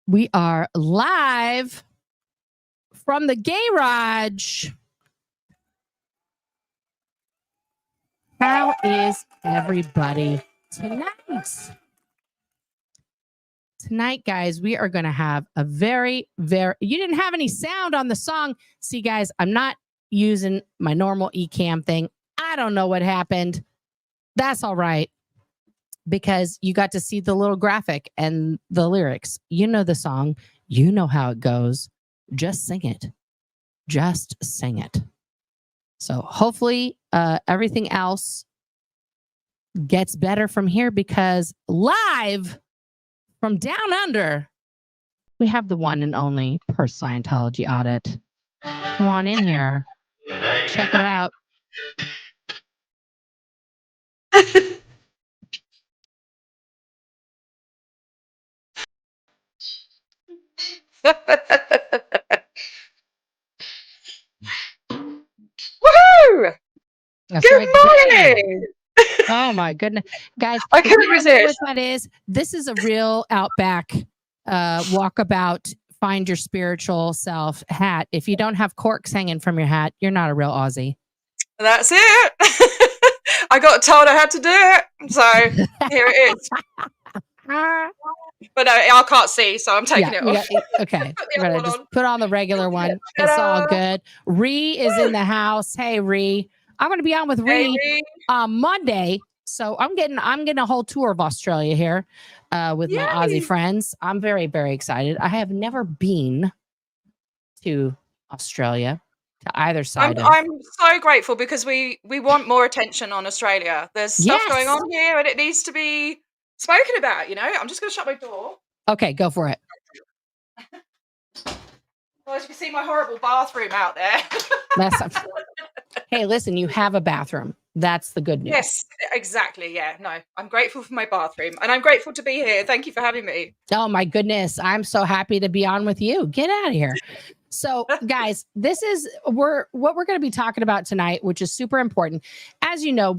We are live from the garage. How is everybody tonight? Tonight, guys, we are going to have a very, you didn't have any sound on the song. See, guys, I'm not using my normal eCam thing. I don't know what happened. That's all right. Because you got to see the little graphic and the lyrics. You know the song. You know how it goes. Just sing it. Just sing it. So hopefully everything else gets better from here, because live from down under, we have the one and only Per Scientology Audit. Come on in here. Check her out. Woohoo! That's Good right. morning. Oh my goodness, guys! I couldn't resist. What that is? This is a real Outback walkabout. Find your spiritual self hat. If you don't have corks hanging from your hat, you're not a real Aussie. That's it. I got told I had to do it, so here it is. But I can't see, so I'm taking it off. Okay, we're gonna just put on the regular one. It's all good. Ree is in the house. Hey, Ree. I'm gonna be on with Ree on Monday. So I'm getting a whole tour of Australia here with my Aussie friends. I'm very, very excited. I have never been to Australia, to either side. I'm so grateful, because we want more attention on Australia. There's stuff going on here, and it needs to be spoken about. You know, I'm just going to shut my door. Okay, go for it. Well, as you can see, my horrible bathroom out there. Hey, listen, you have a bathroom. That's the good news. Yes, exactly. Yeah, no, I'm grateful for my bathroom, and I'm grateful to be here. Thank you for having me. Oh my goodness, I'm so happy to be on with you. Get out of here. So, guys, this is what we're going to be talking about tonight, which is super important. As you know,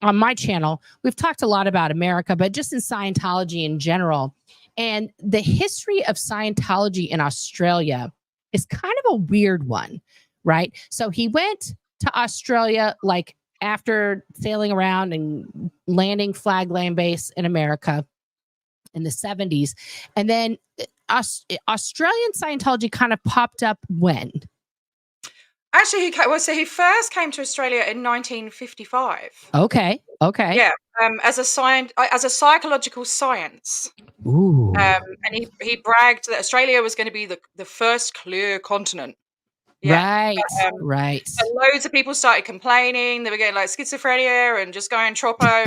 on my channel, we've talked a lot about America, but just in Scientology in general. And the history of Scientology in Australia is kind of a weird one, right? So he went to Australia like after sailing around and landing Flag Land Base in America in the 70s. And then Australian Scientology kind of popped up when? Actually, he first came to Australia in 1955. Okay. Yeah, as a psychological science. Ooh. And he bragged that Australia was going to be the first clear continent. Yeah. Right. And loads of people started complaining. They were getting like schizophrenia and just going troppo.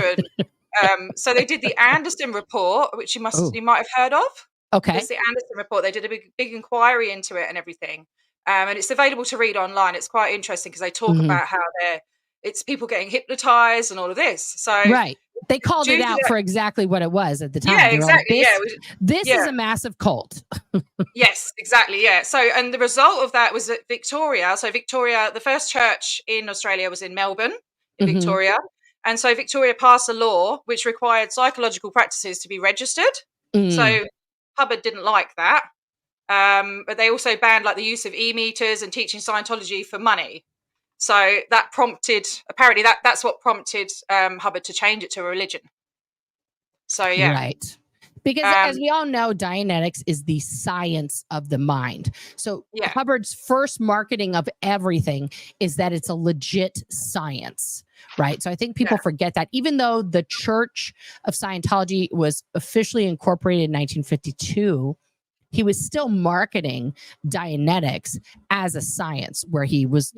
And so they did the Anderson report, which you might have heard of. Okay. It's the Anderson report. They did a big inquiry into it and everything. And it's available to read online. It's quite interesting, because they talk about how it's people getting hypnotized and all of this. So right. They called it out for exactly what it was at the time. Yeah, exactly. This is a massive cult. Yes, exactly. Yeah. So, and the result of that was that Victoria, the first church in Australia was in Melbourne, in Victoria. And so Victoria passed a law which required psychological practices to be registered. So Hubbard didn't like that. But they also banned like the use of e-meters and teaching Scientology for money. So that prompted, apparently that's what prompted Hubbard to change it to a religion. So, yeah. Right. Because as we all know, Dianetics is the science of the mind. So Hubbard's first marketing of everything is that it's a legit science, right? So I think people forget that, even though the Church of Scientology was officially incorporated in 1952, he was still marketing Dianetics as a science, where he was,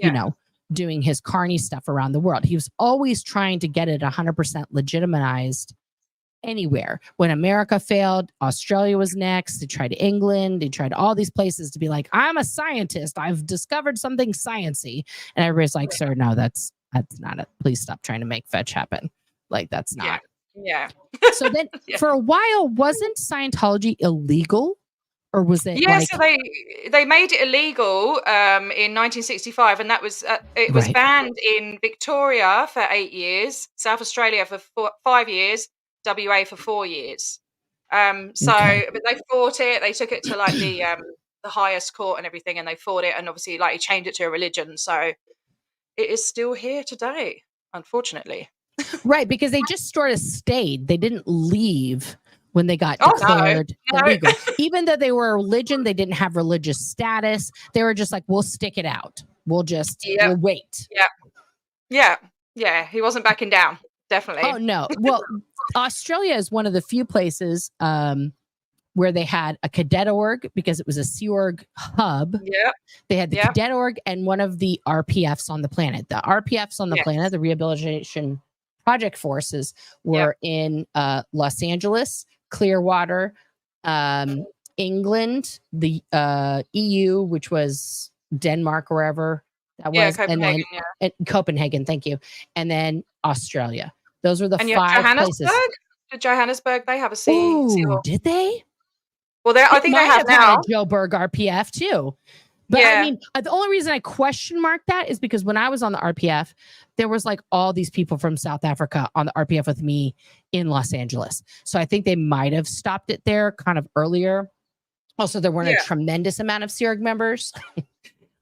doing his carny stuff around the world. He was always trying to get it 100% legitimized anywhere. When America failed, Australia was next. They tried England. They tried all these places to be like, I'm a scientist. I've discovered something sciencey. And everybody's like, sir, no, that's not it. Please stop trying to make fetch happen. Like, that's not. Yeah. So then for a while, wasn't Scientology illegal? Or was it? Yeah, so they made it illegal in 1965, and that was it was banned in Victoria for 8 years, South Australia for 5 years, WA for 4 years. But they fought it. They took it to like the highest court and everything, and they fought it. And obviously, like he changed it to a religion, so it is still here today, unfortunately. Right, because they just sort of stayed. They didn't leave when they got declared illegal. Even though they were a religion, they didn't have religious status. They were just like, we'll stick it out. We'll just we'll wait. Yeah. He wasn't backing down. Definitely. Oh, no. Well, Australia is one of the few places where they had a cadet org because it was a Sea Org hub. Yeah. They had the cadet org and one of the RPFs on the planet. The RPFs on the planet, the Rehabilitation Project Forces, were in Los Angeles, Clearwater, England, the EU, which was Denmark, wherever that was, Copenhagen, and then Copenhagen, thank you, and then Australia. Those were the and 5 places. Did Johannesburg? They have a sea. Did they? Well, I think they have now. Joburg RPF too. But I mean, the only reason I question mark that is because when I was on the RPF, there was like all these people from South Africa on the RPF with me in Los Angeles. So I think they might have stopped it there kind of earlier. Also, there weren't a tremendous amount of Sea Org members.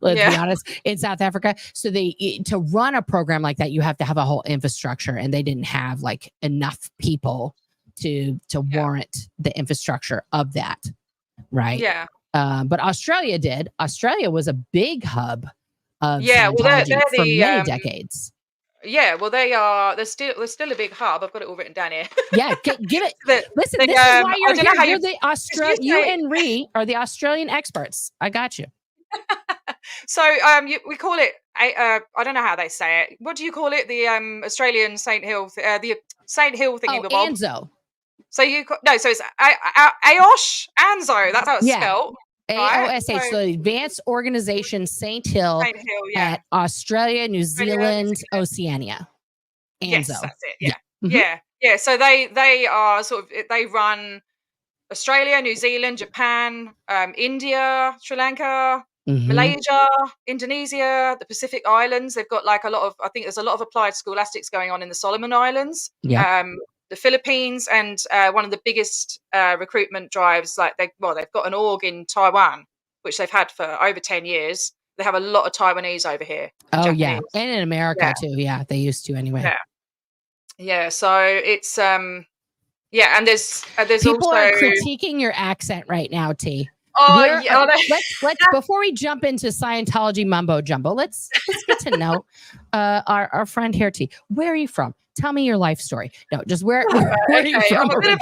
Let's be honest, in South Africa. So to run a program like that, you have to have a whole infrastructure, and they didn't have like enough people to warrant the infrastructure of that. Right. Yeah. But Australia did. Australia was a big hub of Scientology for many decades. Yeah, well, they're still a big hub. I've got it all written down here. Yeah, give it. Listen, this is why you're here. You're the Australian. You and Ree are the Australian experts. I got you. So we call it. I don't know how they say it. What do you call it? The Australian Saint Hill, the Saint Hill thingy. Anzo. So so it's AOSH Anzo. That's how it's spelled. AOSH, so the Advanced Organization Saint Hill at Australia, New Zealand, Oceania. ANZO. Yes, that's it. Yeah. So they are they run Australia, New Zealand, Japan, India, Sri Lanka, Malaysia, Indonesia, the Pacific Islands. They've got like I think there's a lot of applied scholastics going on in the Solomon Islands. Yeah. The Philippines, and one of the biggest recruitment drives, like they've got an org in Taiwan, which they've had for over 10 years. They have a lot of Taiwanese over here. Japanese. And in America too. Yeah, they used to anyway. Yeah. So it's and there's people also are critiquing your accent right now, T. Let's before we jump into Scientology mumbo jumbo, let's get to know our friend here, T. Where are you from? Tell me your life story. No, just where are you from? I'm a bit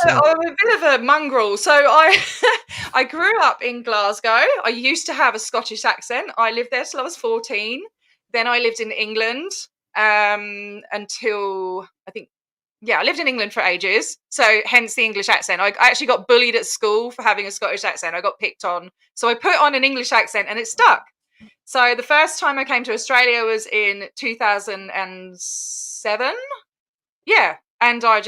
of a mongrel. So I grew up in Glasgow. I used to have a Scottish accent. I lived there till I was 14. Then I lived in England until I lived in England for ages. So hence the English accent. I actually got bullied at school for having a Scottish accent. I got picked on. So I put on an English accent and it stuck. So the first time I came to Australia was in 2007. Yeah. And I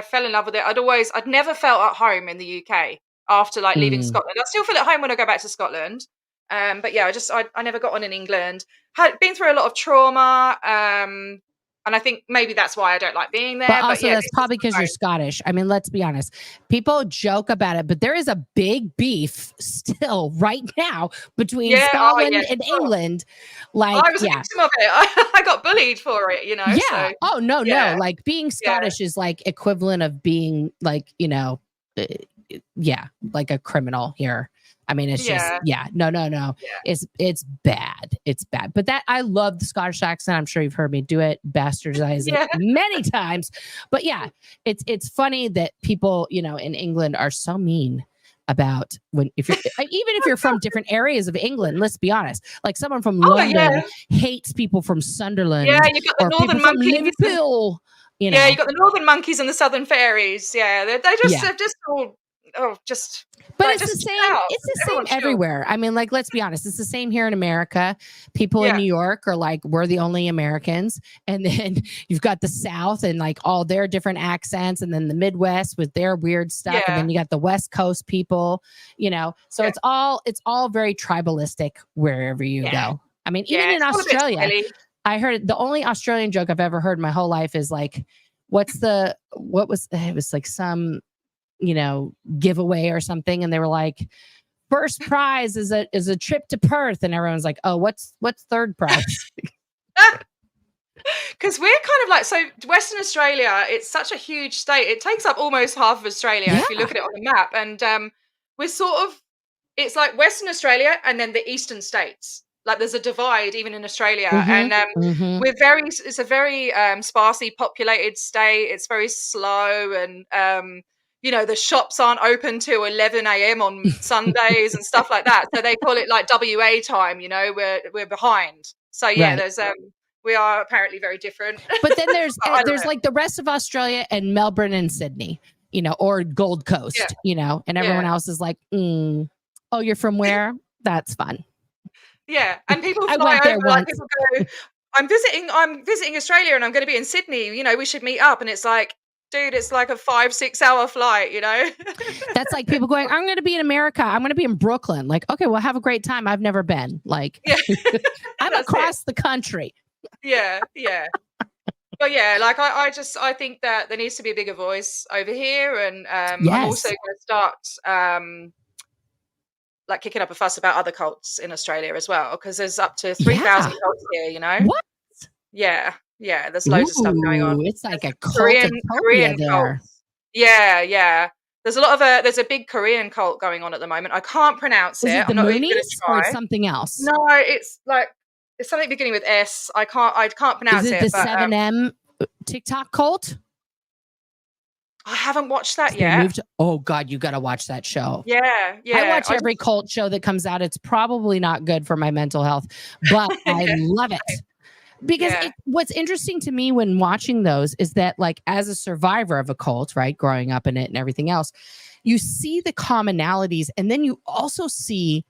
fell in love with it. I'd never felt at home in the UK after leaving Scotland. I still feel at home when I go back to Scotland. But yeah, I never got on in England. Had been through a lot of trauma. And I think maybe that's why I don't like being there. But also that's probably because you're Scottish. I mean, let's be honest. People joke about it, but there is a big beef still right now between Scotland and England. Like, I was a victim of it. I got bullied for it, you know. Yeah. So, no. Like being Scottish is like equivalent of being like, like a criminal here. I mean, it's just, no. Yeah. It's bad. It's bad. But I love the Scottish accent. I'm sure you've heard me do it, bastardize it many times. But yeah, it's funny that people, in England are so mean about if you're from different areas of England, let's be honest, like someone from London hates people from Sunderland. Yeah, you got the northern monkeys. Liverpool, Yeah, you got the northern monkeys and the southern fairies. Yeah, they're just all. But it's the same. It's the same everywhere. I mean, like, let's be honest. It's the same here in America. People in New York are like, we're the only Americans. And then you've got the South and like all their different accents. And then the Midwest with their weird stuff. And then you got the West Coast people, so it's all very tribalistic wherever you go. I mean, even in Australia, I heard the only Australian joke I've ever heard in my whole life is like, it was like some giveaway or something, and they were like, first prize is a trip to Perth, and everyone's like, oh, what's third prize? Because we're kind of like, so Western Australia, it's such a huge state. It takes up almost half of Australia if you look at it on the map. And we're sort of, it's like Western Australia and then the eastern states. Like there's a divide even in Australia. It's a very sparsely populated state. It's very slow, and the shops aren't open till 11 a.m. on Sundays and stuff like that. So they call it like WA time, we're behind. So yeah, there's we are apparently very different. But then there's like the rest of Australia and Melbourne and Sydney, or Gold Coast, and everyone else is like, oh, you're from where? That's fun. Yeah. And people fly over, like people go, I'm visiting Australia and I'm going to be in Sydney, we should meet up. And it's like, dude, it's like a 5-6 hour flight, That's like people going, I'm going to be in America. I'm going to be in Brooklyn. Like, okay, well, have a great time. I've never been. Like, I'm across the country. Yeah. But yeah, like I think that there needs to be a bigger voice over here, and I'm also going to start like kicking up a fuss about other cults in Australia as well, because there's up to 3,000 cults here. What? Yeah, there's loads of stuff going on. It's like a Korean there. Cults. Yeah. There's a lot of there's a big Korean cult going on at the moment. I can't pronounce it. Is it the Moonies or something else? No, it's something beginning with S. I can't pronounce it. Is it the 7M TikTok cult? I haven't watched that yet. Oh God, you got to watch that show. Yeah. I watch every cult show that comes out. It's probably not good for my mental health, but I love it. Because what's interesting to me when watching those is that, like, as a survivor of a cult, right, growing up in it and everything else, you see the commonalities, and then you also see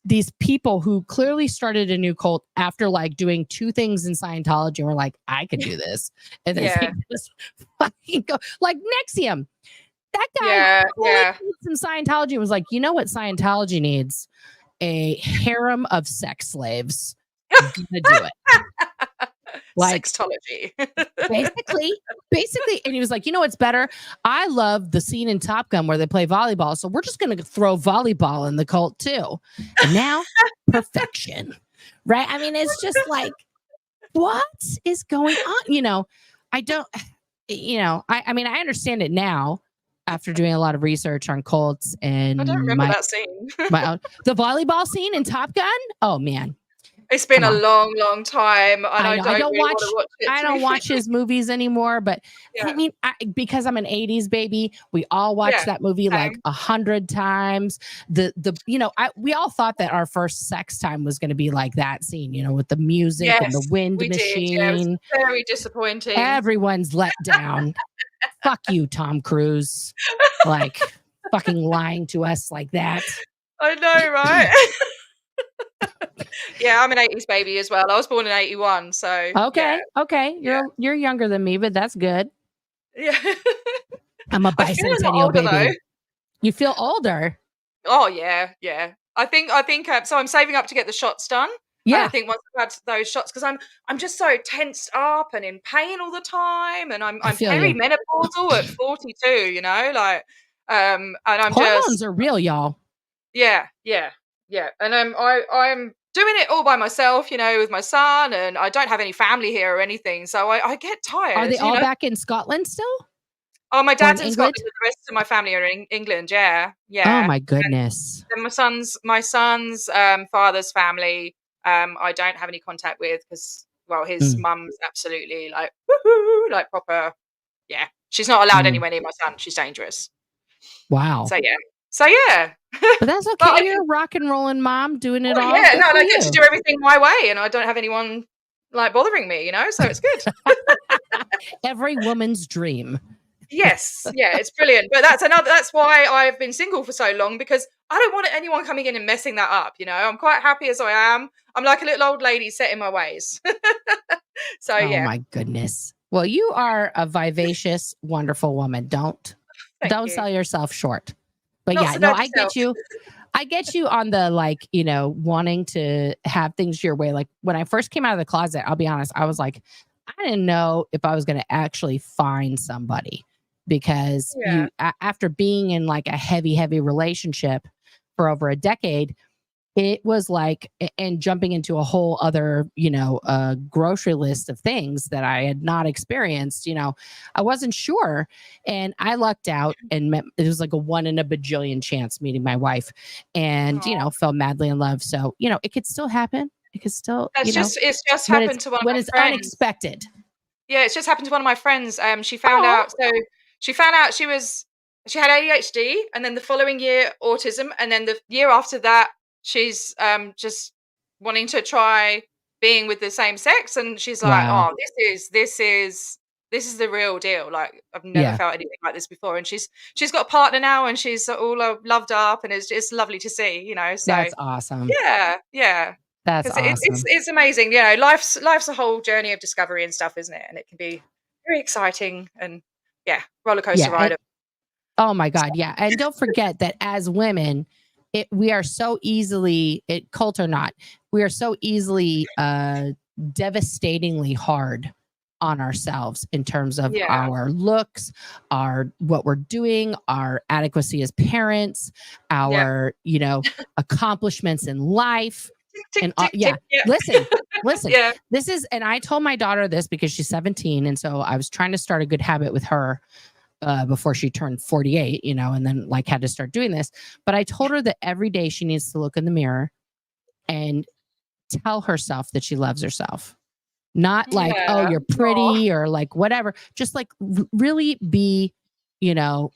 these people who clearly started a new cult after like doing 2 things in Scientology and were like, I could do this. And then they just fucking go like NXIVM. That guy in Scientology was like, you know what Scientology needs? A harem of sex slaves. I'm gonna do it. Like Sextology. basically. And he was like, you know what's better? I love the scene in Top Gun where they play volleyball. So we're just going to throw volleyball in the cult too. And now perfection, right? I mean, it's just like, what is going on? I don't, I mean, I understand it now after doing a lot of research on cults, and I don't remember that scene. The volleyball scene in Top Gun. Oh man. It's been a long, long time, and I don't really want to watch it. I don't watch his movies anymore, but I mean, because I'm an '80s baby, we all watched that movie like 100 times. We all thought that our first sex time was going to be like that scene, with the music and the wind machine. It was very disappointing. Everyone's let down. Fuck you, Tom Cruise. Like fucking lying to us like that. I know, right? Yeah, I'm an 80s baby as well. I was born in 81, so okay. You're younger than me, but that's good. Yeah. I'm a bicentennial baby. Though. You feel older. Oh yeah. I think so. I'm saving up to get the shots done. Yeah. I think once I've had those shots, because I'm just so tensed up and in pain all the time, and I'm perimenopausal at 42. Like, and I'm hormones are real, y'all. Yeah. And I'm doing it all by myself, with my son, and I don't have any family here or anything, so I get tired. Are they all back in Scotland still? Oh, my dad's in Scotland, and the rest of my family are in England. Yeah. Oh my goodness. And my son's father's family, I don't have any contact with because, well, his mum's absolutely like woohoo, like proper. Yeah, she's not allowed anywhere near my son. She's dangerous. Wow. So yeah. But that's okay. You're a rock and rolling mom doing it all. Yeah, I get to do everything my way, and I don't have anyone like bothering me, so it's good. Every woman's dream. Yes, it's brilliant. But that's why I've been single for so long, because I don't want anyone coming in and messing that up. I'm quite happy as I am. I'm like a little old lady set in my ways. So oh my goodness. Well, you are a vivacious, wonderful woman. Don't sell yourself short. But I get you. I get you on the wanting to have things your way. Like when I first came out of the closet, I'll be honest, I was like, I didn't know if I was going to actually find somebody. because you after being in like a heavy relationship for over a decade, it was like, and jumping into a whole other, grocery list of things that I had not experienced, I wasn't sure. And I lucked out and it was like a 1 in a bajillion chance meeting my wife, and, fell madly in love. So, it could still happen. It could still, it's just happened to one of my friends. Unexpected. Yeah, it's just happened to one of my friends. She found out she had ADHD, and then the following year autism, and then the year after that she's just wanting to try being with the same sex, and she's like, wow. "Oh, this is the real deal. Like, I've never felt anything like this before." And she's got a partner now, and she's all loved up, and it's lovely to see, So that's awesome. Yeah. That's awesome. It's amazing. Life's a whole journey of discovery and stuff, isn't it? And it can be very exciting and roller coaster ride. Oh my God. Yeah. And don't forget that as women, we are so easily, cult or not, we are so easily devastatingly hard on ourselves in terms of our looks, what we're doing, our adequacy as parents, our, accomplishments in life. Listen, this is, and I told my daughter this because she's 17. And so I was trying to start a good habit with her before she turned 48, and then like had to start doing this. But I told her that every day she needs to look in the mirror and tell herself that she loves herself. Not like, oh, you're pretty or like whatever. Just like really be, in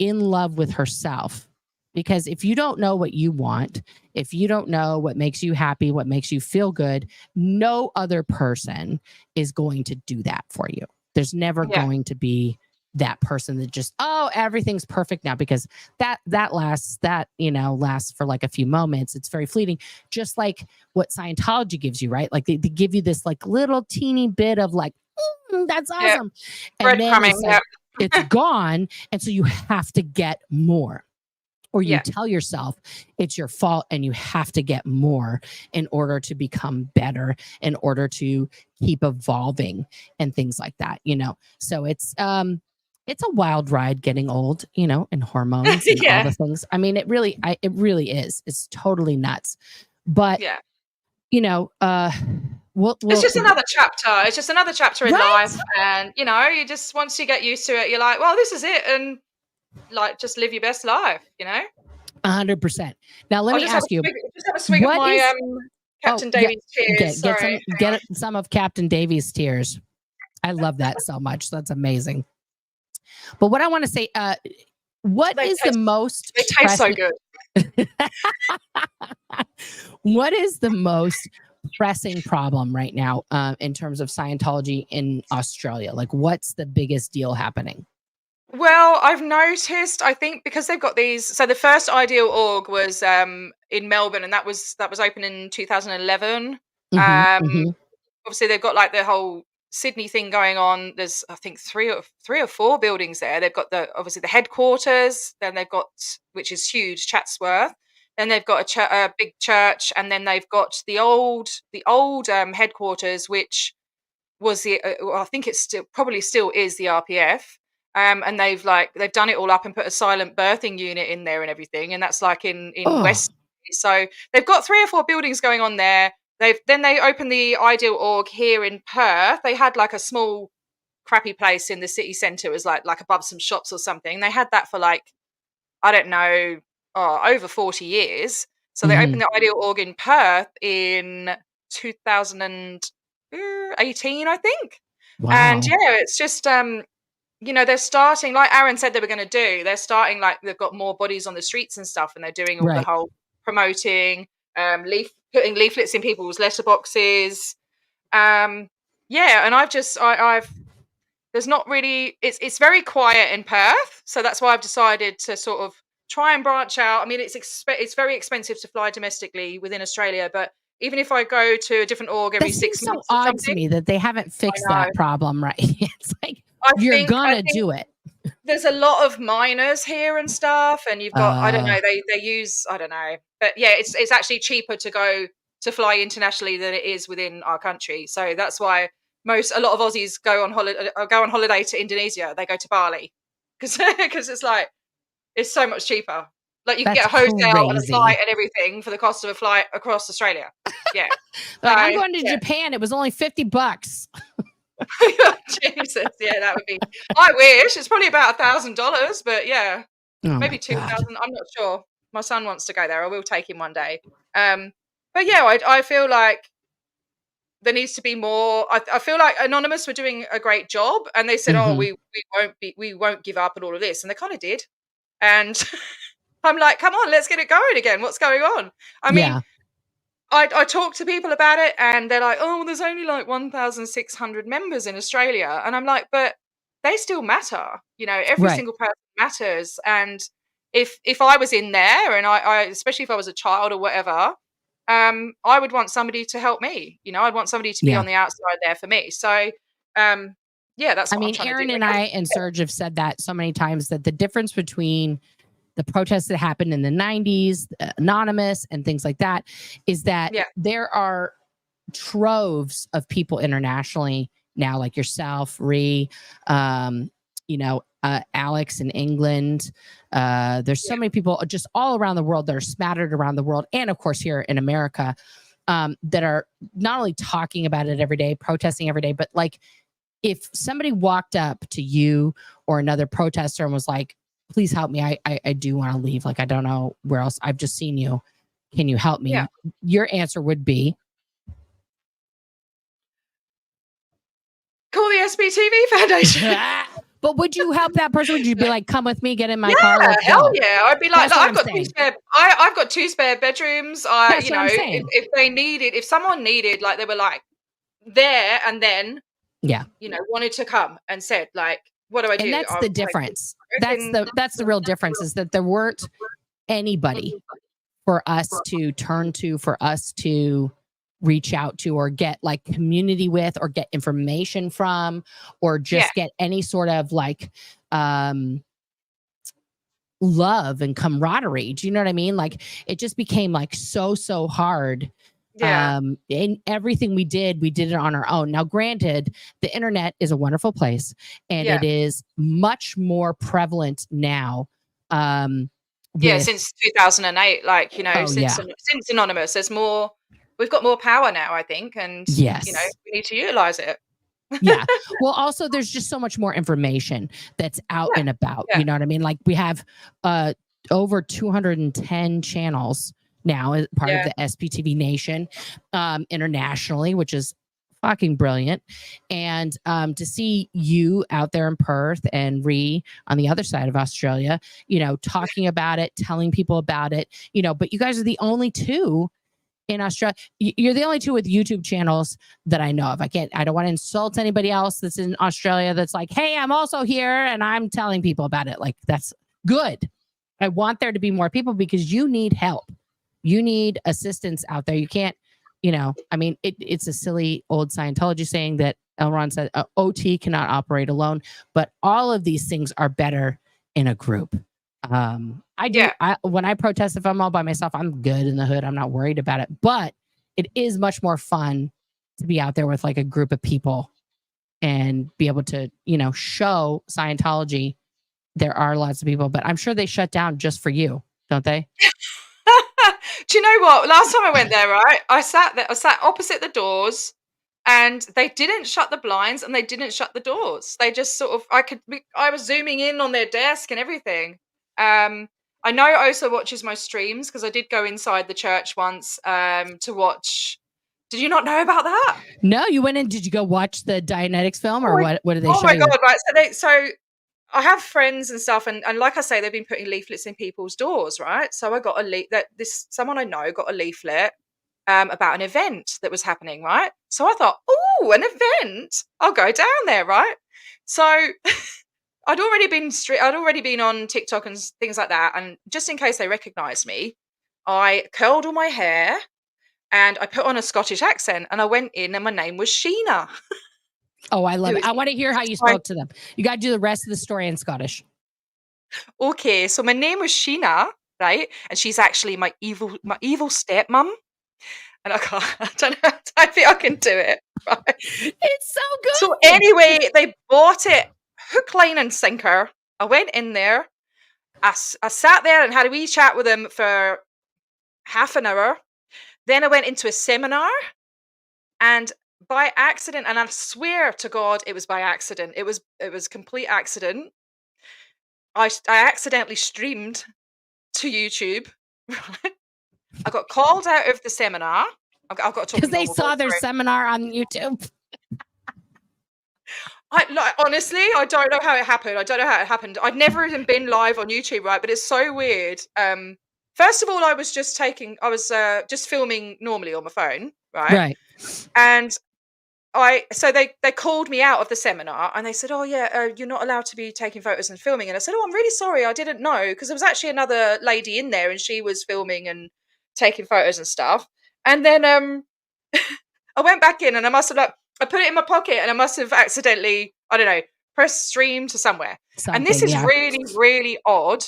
love with herself. Because if you don't know what you want, if you don't know what makes you happy, what makes you feel good, no other person is going to do that for you. There's never going to be that person that just, oh, everything's perfect now, because that lasts for like a few moments. It's very fleeting. Just like what Scientology gives you, right? Like they give you this like little teeny bit of like, that's awesome. And then it's gone. And so you have to get more. Or you tell yourself it's your fault and you have to get more in order to become better, in order to keep evolving and things like that, So it's a wild ride getting old, and hormones and all the things. I mean, it really is. It's totally nuts. But it's just another chapter. It's just another chapter in life, and you just, once you get used to it, you're like, well, this is it, and like just live your best life, 100%. Now let me ask you. Just have a swig of my Captain Davies tears. Get some of Captain Davies' tears. I love that so much. That's amazing. But what I want to say, what is the most? They taste so good. What is the most pressing problem right now in terms of Scientology in Australia? Like, what's the biggest deal happening? Well, I've noticed, I think because they've got these, so the first Ideal Org was in Melbourne, and that was open in 2011. Obviously they've got like the whole Sydney thing going on. There's, I think, three or four buildings there. They've got obviously the headquarters, then they've got, which is huge, Chatsworth. Then they've got a big church, and then they've got the old headquarters, which was I think it's probably still is the RPF. And they've done it all up and put a silent birthing unit in there and everything, and that's like in West. So they've got 3 or 4 buildings going on there. They opened the Ideal Org here in Perth. They had like a small crappy place in the city centre. It was like above some shops or something. They had that for like, I don't know, over 40 years. So they opened the Ideal Org in Perth in 2018, I think. Wow. And it's just they're starting, like Aaron said they were going to do, they're starting, like, they've got more bodies on the streets and stuff, and they're doing all the whole promoting, putting leaflets in people's letterboxes. And I've there's not really, it's very quiet in Perth, so that's why I've decided to sort of try and branch out. I mean, it's very expensive to fly domestically within Australia, but even if I go to a different org every 6 months, so odd to me that they haven't fixed that problem, right? It's like, you're gonna do it. There's a lot of miners here and stuff, and you've got, I don't know, they use, I don't know, but it's actually cheaper to fly internationally than it is within our country. So that's why a lot of Aussies go on holiday to Indonesia. They go to Bali. because it's like, it's so much cheaper. Like you can That's get a hotel and a crazy. flight and everything for the cost of a flight across Australia. Yeah. Like, I'm going to Japan. It was only $50. Jesus, yeah, that would be. I wish it's probably about $1,000, but yeah, maybe 2,000. I'm not sure. My son wants to go there. I will take him one day. But yeah, I feel like there needs to be more. I feel like Anonymous were doing a great job, and they said, "Oh, we won't give up and all of this," and they kind of did. And I'm like, "Come on, let's get it going again. What's going on?" I mean, I talk to people about it, and they're like, "Oh, there's only like 1,600 members in Australia," and I'm like, "But they still matter. You know, every single person matters." And if I was in there, and I especially if I was a child or whatever, I would want somebody to help me. You know, I'd want somebody to be on the outside there for me. So, yeah, that's what I'm trying Aaron to do. and I and Serge have said that so many times, that the difference between the protests that happened in the 90s, Anonymous and things like that, is that there are troves of people internationally now, like yourself, Ree, you know, Alex in England. There's so many people just all around the world that are smattered around the world. And of course, here in America, that are not only talking about it every day, protesting every day, but like if somebody walked up to you or another protester and was like, please help me. I do want to leave. Like, I don't know where else. I've just seen you. Can you help me? Yeah. Your answer would be? Call the SPTV Foundation. But would you help that person? Would you be like, come with me, get in my car? Let's go. Yeah. I'd be like, I've got 2 spare bedrooms. You know, if they needed, if someone needed, like they were like there and then, you know, wanted to come and said like, what do I do? And that's the difference. That's the real difference, is that there weren't anybody for us to turn to, for us to reach out to, or get like community with, or get information from, or just get any sort of like love and camaraderie. Do you know what I mean? Like it just became like so hard. In everything we did it on our own. Now, granted, the internet is a wonderful place, and it is much more prevalent now. Since 2008, like, you know, since Anonymous, there's more. We've got more power now, I think, and you know, we need to utilize it. Well, also, there's just so much more information that's out and about. You know what I mean? Like we have over 210 channels now as part of the SPTV Nation internationally, which is fucking brilliant. And to see you out there in Perth and Ree on the other side of Australia, you know, talking about it, telling people about it, you know, but you guys are the only two in Australia. You're the only two with YouTube channels that I know of. I don't want to insult anybody else that's in Australia that's like, hey, I'm also here and I'm telling people about it. Like, that's good. I want there to be more people, because you need help. You need assistance out there. You can't, you know, I mean, it's a silly old Scientology saying that L. Ron said, OT cannot operate alone, but all of these things are better in a group. I do. When I protest, if I'm all by myself, I'm good in the hood. I'm not worried about it, but it is much more fun to be out there with like a group of people and be able to, you know, show Scientology. There are lots of people, but I'm sure they shut down just for you, don't they? Do you know what? Last time I went there, right, I sat opposite the doors, and they didn't shut the blinds and they didn't shut the doors. They just sort of, I was zooming in on their desk and everything. I know Osa watches my streams, because I did go inside the church once to watch. Did you not know about that? No, you went in. Did you go watch the Dianetics film, or what did they show you? Oh my God, right. So I have friends and stuff, and like I say, they've been putting leaflets in people's doors, right? So I got someone I know got a leaflet about an event that was happening, right? So I thought, oh, an event, I'll go down there, right? So I'd already been on TikTok and things like that, and just in case they recognized me, I curled all my hair and I put on a Scottish accent, and I went in, and my name was Sheena. Oh, I love it. I want to hear how you spoke to them. You got to do the rest of the story in Scottish. Okay, so my name was Sheena, right? And she's actually my evil stepmom. And I don't know. I think I can do it. Right? It's so good. So anyway, they bought it hook, line, and sinker. I went in there. I sat there and had a wee chat with them for half an hour. Then I went into a seminar, and by accident, and I swear to God, it was by accident. It was complete accident. I accidentally streamed to YouTube. I got called out of the seminar. I've got to talk because they saw their seminar on YouTube. Honestly, I don't know how it happened. I'd never even been live on YouTube, right? But it's so weird. First of all, I was just filming normally on my phone, right? Right. And they called me out of the seminar, and they said, "Oh yeah, you're not allowed to be taking photos and filming." And I said, "Oh, I'm really sorry, I didn't know," because there was actually another lady in there, and she was filming and taking photos and stuff. And then I went back in, and I must have I put it in my pocket, and I must have accidentally, I don't know, pressed stream to somewhere. And this is really, really odd.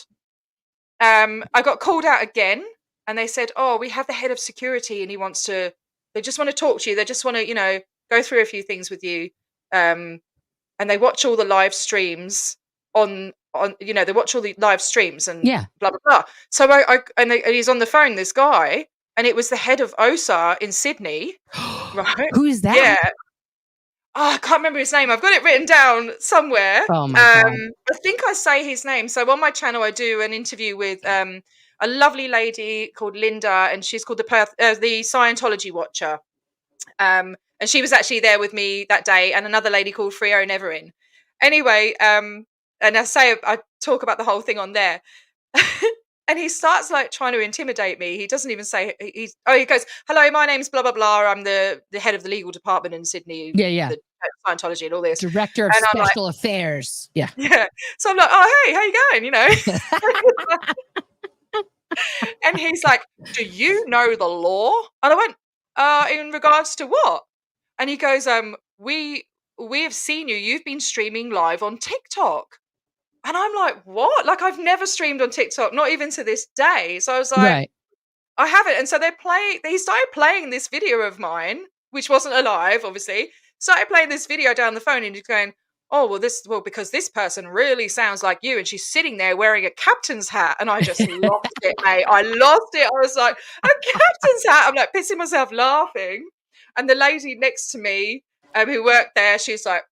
I got called out again, and they said, "Oh, we have the head of security, and they just want to talk to you. They just want to, go through a few things with you." And they watch all the live streams they watch all the live streams and blah, blah, blah. So and he's on the phone, this guy, and it was the head of OSA in Sydney. Right? Who's that? Yeah. Oh, I can't remember his name. I've got it written down somewhere. Oh my God. I think I say his name. So on my channel, I do an interview with a lovely lady called Linda, and she's called the Scientology Watcher. And she was actually there with me that day, and another lady called Frio Neverin. Anyway, and I talk about the whole thing on there. And he starts trying to intimidate me. He doesn't even say he goes, "Hello, my name's blah blah blah. I'm the head of the legal department in Sydney. Yeah. The Scientology and all this. Director of Special Affairs." Yeah. Yeah. So I'm like, "Oh, hey, how you going?" And he's like, "Do you know the law?" And I went, "In regards to what?" And he goes, we have seen you. You've been streaming live on TikTok." And I'm like, "What? I've never streamed on TikTok, not even to this day." So I was like, right. "I haven't." And so they started playing this video of mine, which wasn't alive, obviously. Started playing this video down the phone, and he's going, "Oh, well, because this person really sounds like you, and she's sitting there wearing a captain's hat." And I just lost it, mate. I lost it. I was like, "A captain's hat?" I'm pissing myself laughing. And the lady next to me, who worked there, she's like,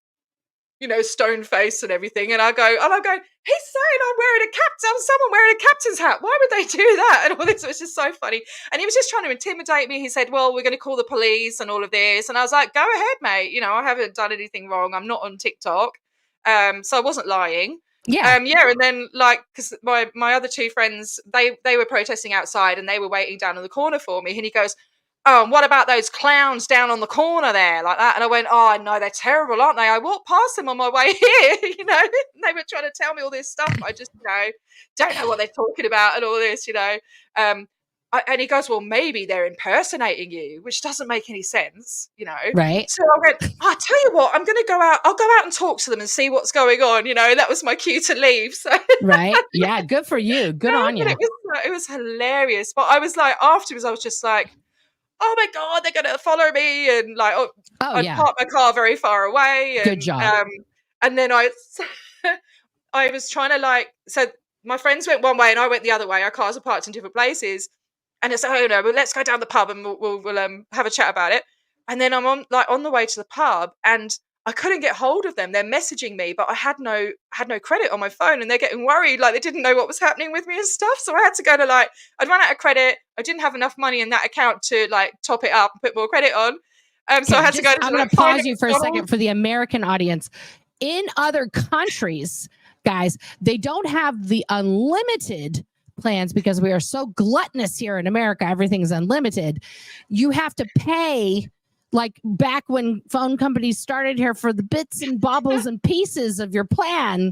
stone faced and everything. And I'm going, "He's saying I'm someone wearing a captain's hat. Why would they do that?" And all this, it was just so funny. And he was just trying to intimidate me. He said, "Well, we're going to call the police and all of this." And I was like, "Go ahead, mate. I haven't done anything wrong. I'm not on TikTok." So I wasn't lying. Yeah. And then because my other two friends, they were protesting outside, and they were waiting down in the corner for me. And he goes, "Oh, and what about those clowns down on the corner there like that?" And I went, "Oh, no, they're terrible, aren't they? I walked past them on my way here, They were trying to tell me all this stuff. I just, don't know what they're talking about and all this, And he goes, "Well, maybe they're impersonating you," which doesn't make any sense, Right. So I went, "I'll tell you what, I'm going to go out. I'll go out and talk to them and see what's going on." That was my cue to leave. So right. Yeah. Good for you. Good on you. It was hilarious. But I was afterwards, I was just like, "Oh my God, they're going to follow me." And I parked my car very far away. And, good job. And then I was trying to so my friends went one way and I went the other way. Our cars are parked in different places. And it's like, "Oh no, but let's go down the pub and we'll have a chat about it." And then I'm on the way to the pub, and I couldn't get hold of them. They're messaging me, but I had no credit on my phone, and they're getting worried, they didn't know what was happening with me and stuff. So I had to go to I'd run out of credit. I didn't have enough money in that account to top it up and put more credit on. So I had to go to I'm going to pause you for a second for the American audience. In other countries, guys, they don't have the unlimited plans because we are so gluttonous here in America. Everything's unlimited. You have to pay back when phone companies started here for the bits and bobbles and pieces of your plan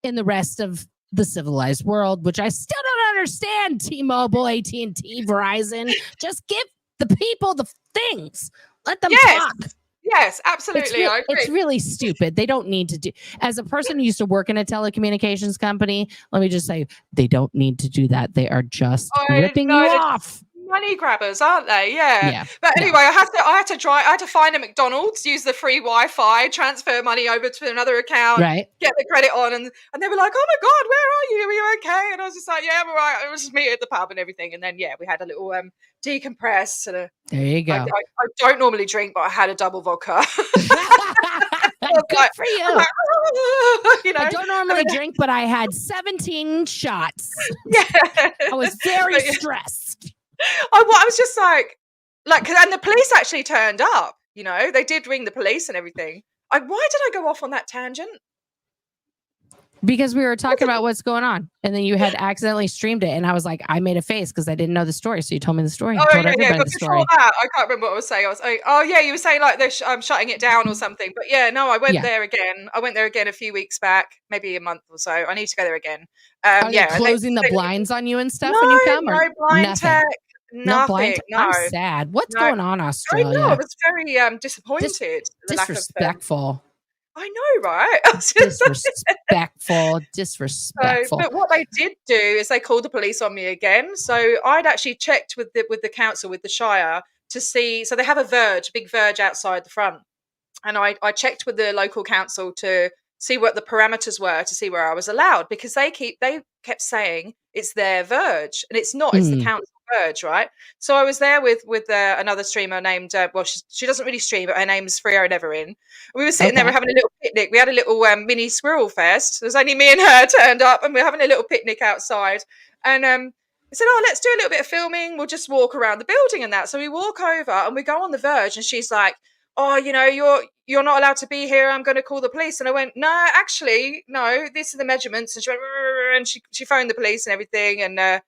in the rest of the civilized world, which I still don't understand. T-Mobile, AT&T, Verizon, just give the people the things. Let them talk. Yes, absolutely. I agree. It's really stupid. They don't need to do. As a person who used to work in a telecommunications company, let me just say, they don't need to do that. They are just ripping you off. money grabbers, aren't they? Yeah. Yeah. But anyway, I had to find a McDonald's, use the free Wi-Fi, transfer money over to another account, right. get the credit on, and they were like, "Oh my God, where are you? Are you okay?" And I was just like, "Yeah, I'm all right." It was just me at the pub and everything, and then we had a little decompress and there you go. I don't normally drink, but I had a double vodka. Good for you. Like, I don't normally drink, but I had 17 shots. Yeah. I was very stressed. I was just like, and the police actually turned up. They did ring the police and everything. Why did I go off on that tangent? Because we were talking about what's going on, and then you had accidentally streamed it, and I was like, I made a face because I didn't know the story, so you told me the story. But before that, I can't remember what I was saying. I was like, oh yeah, you were saying like they're shutting it down or something. But yeah, no, I went there again. I went there again a few weeks back, maybe a month or so. I need to go there again. Are they closing the blinds on you and stuff when you come? No blind tech. No blind. No. I'm sad. What's going on, Australia? I know. I was very disappointed. Disrespectful. I know, right? Disrespectful. But what they did do is they called the police on me again. So I'd actually checked with the council, with the Shire, to see. So they have a big verge outside the front, and I checked with the local council to see what the parameters were, to see where I was allowed, because they kept saying it's their verge, and it's not. It's the council verge, right? So I was there with another streamer named she doesn't really stream, but her name's Freya Neverin. We were sitting there, we're having a little picnic. We had a little mini squirrel fest. There's only me and her turned up, and we're having a little picnic outside. And I said, "Oh, let's do a little bit of filming. We'll just walk around the building and that." So we walk over and we go on the verge, and she's like, "Oh, you're not allowed to be here. I'm going to call the police." And I went, "No, actually, no. These are the measurements." And she went, and she phoned the police and everything, and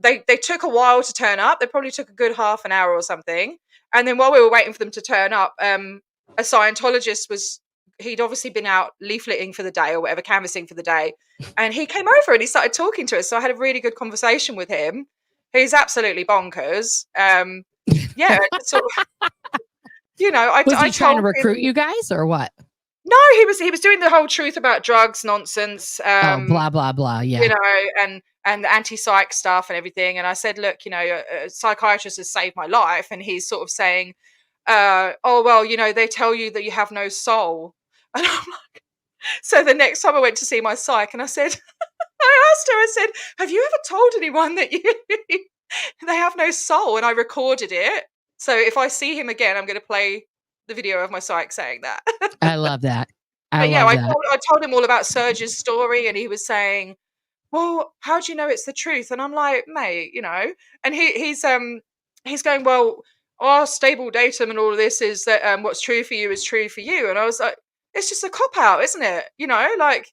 they took a while to turn up. They probably took a good half an hour or something. And then while we were waiting for them to turn up, a Scientologist he'd obviously been out leafleting for the day or whatever, canvassing for the day. And he came over and he started talking to us. So I had a really good conversation with him. He's absolutely bonkers. Sort of, was he trying to recruit you guys or what? No, he was doing the whole truth about drugs nonsense. Blah, blah, blah. Yeah. And the anti-psych stuff and everything. And I said, look, a psychiatrist has saved my life. And he's sort of saying, they tell you that you have no soul. And I'm like, so the next time I went to see my psych, and I said, I said, have you ever told anyone that they have no soul? And I recorded it. So if I see him again, I'm going to play the video of my psych saying that. I love that. I told him all about Serge's story, and he was saying, well, how do you know it's the truth? And I'm like, mate, and he's going, well, our stable datum and all of this is that what's true for you is true for you. And I was like, it's just a cop out, isn't it? Like,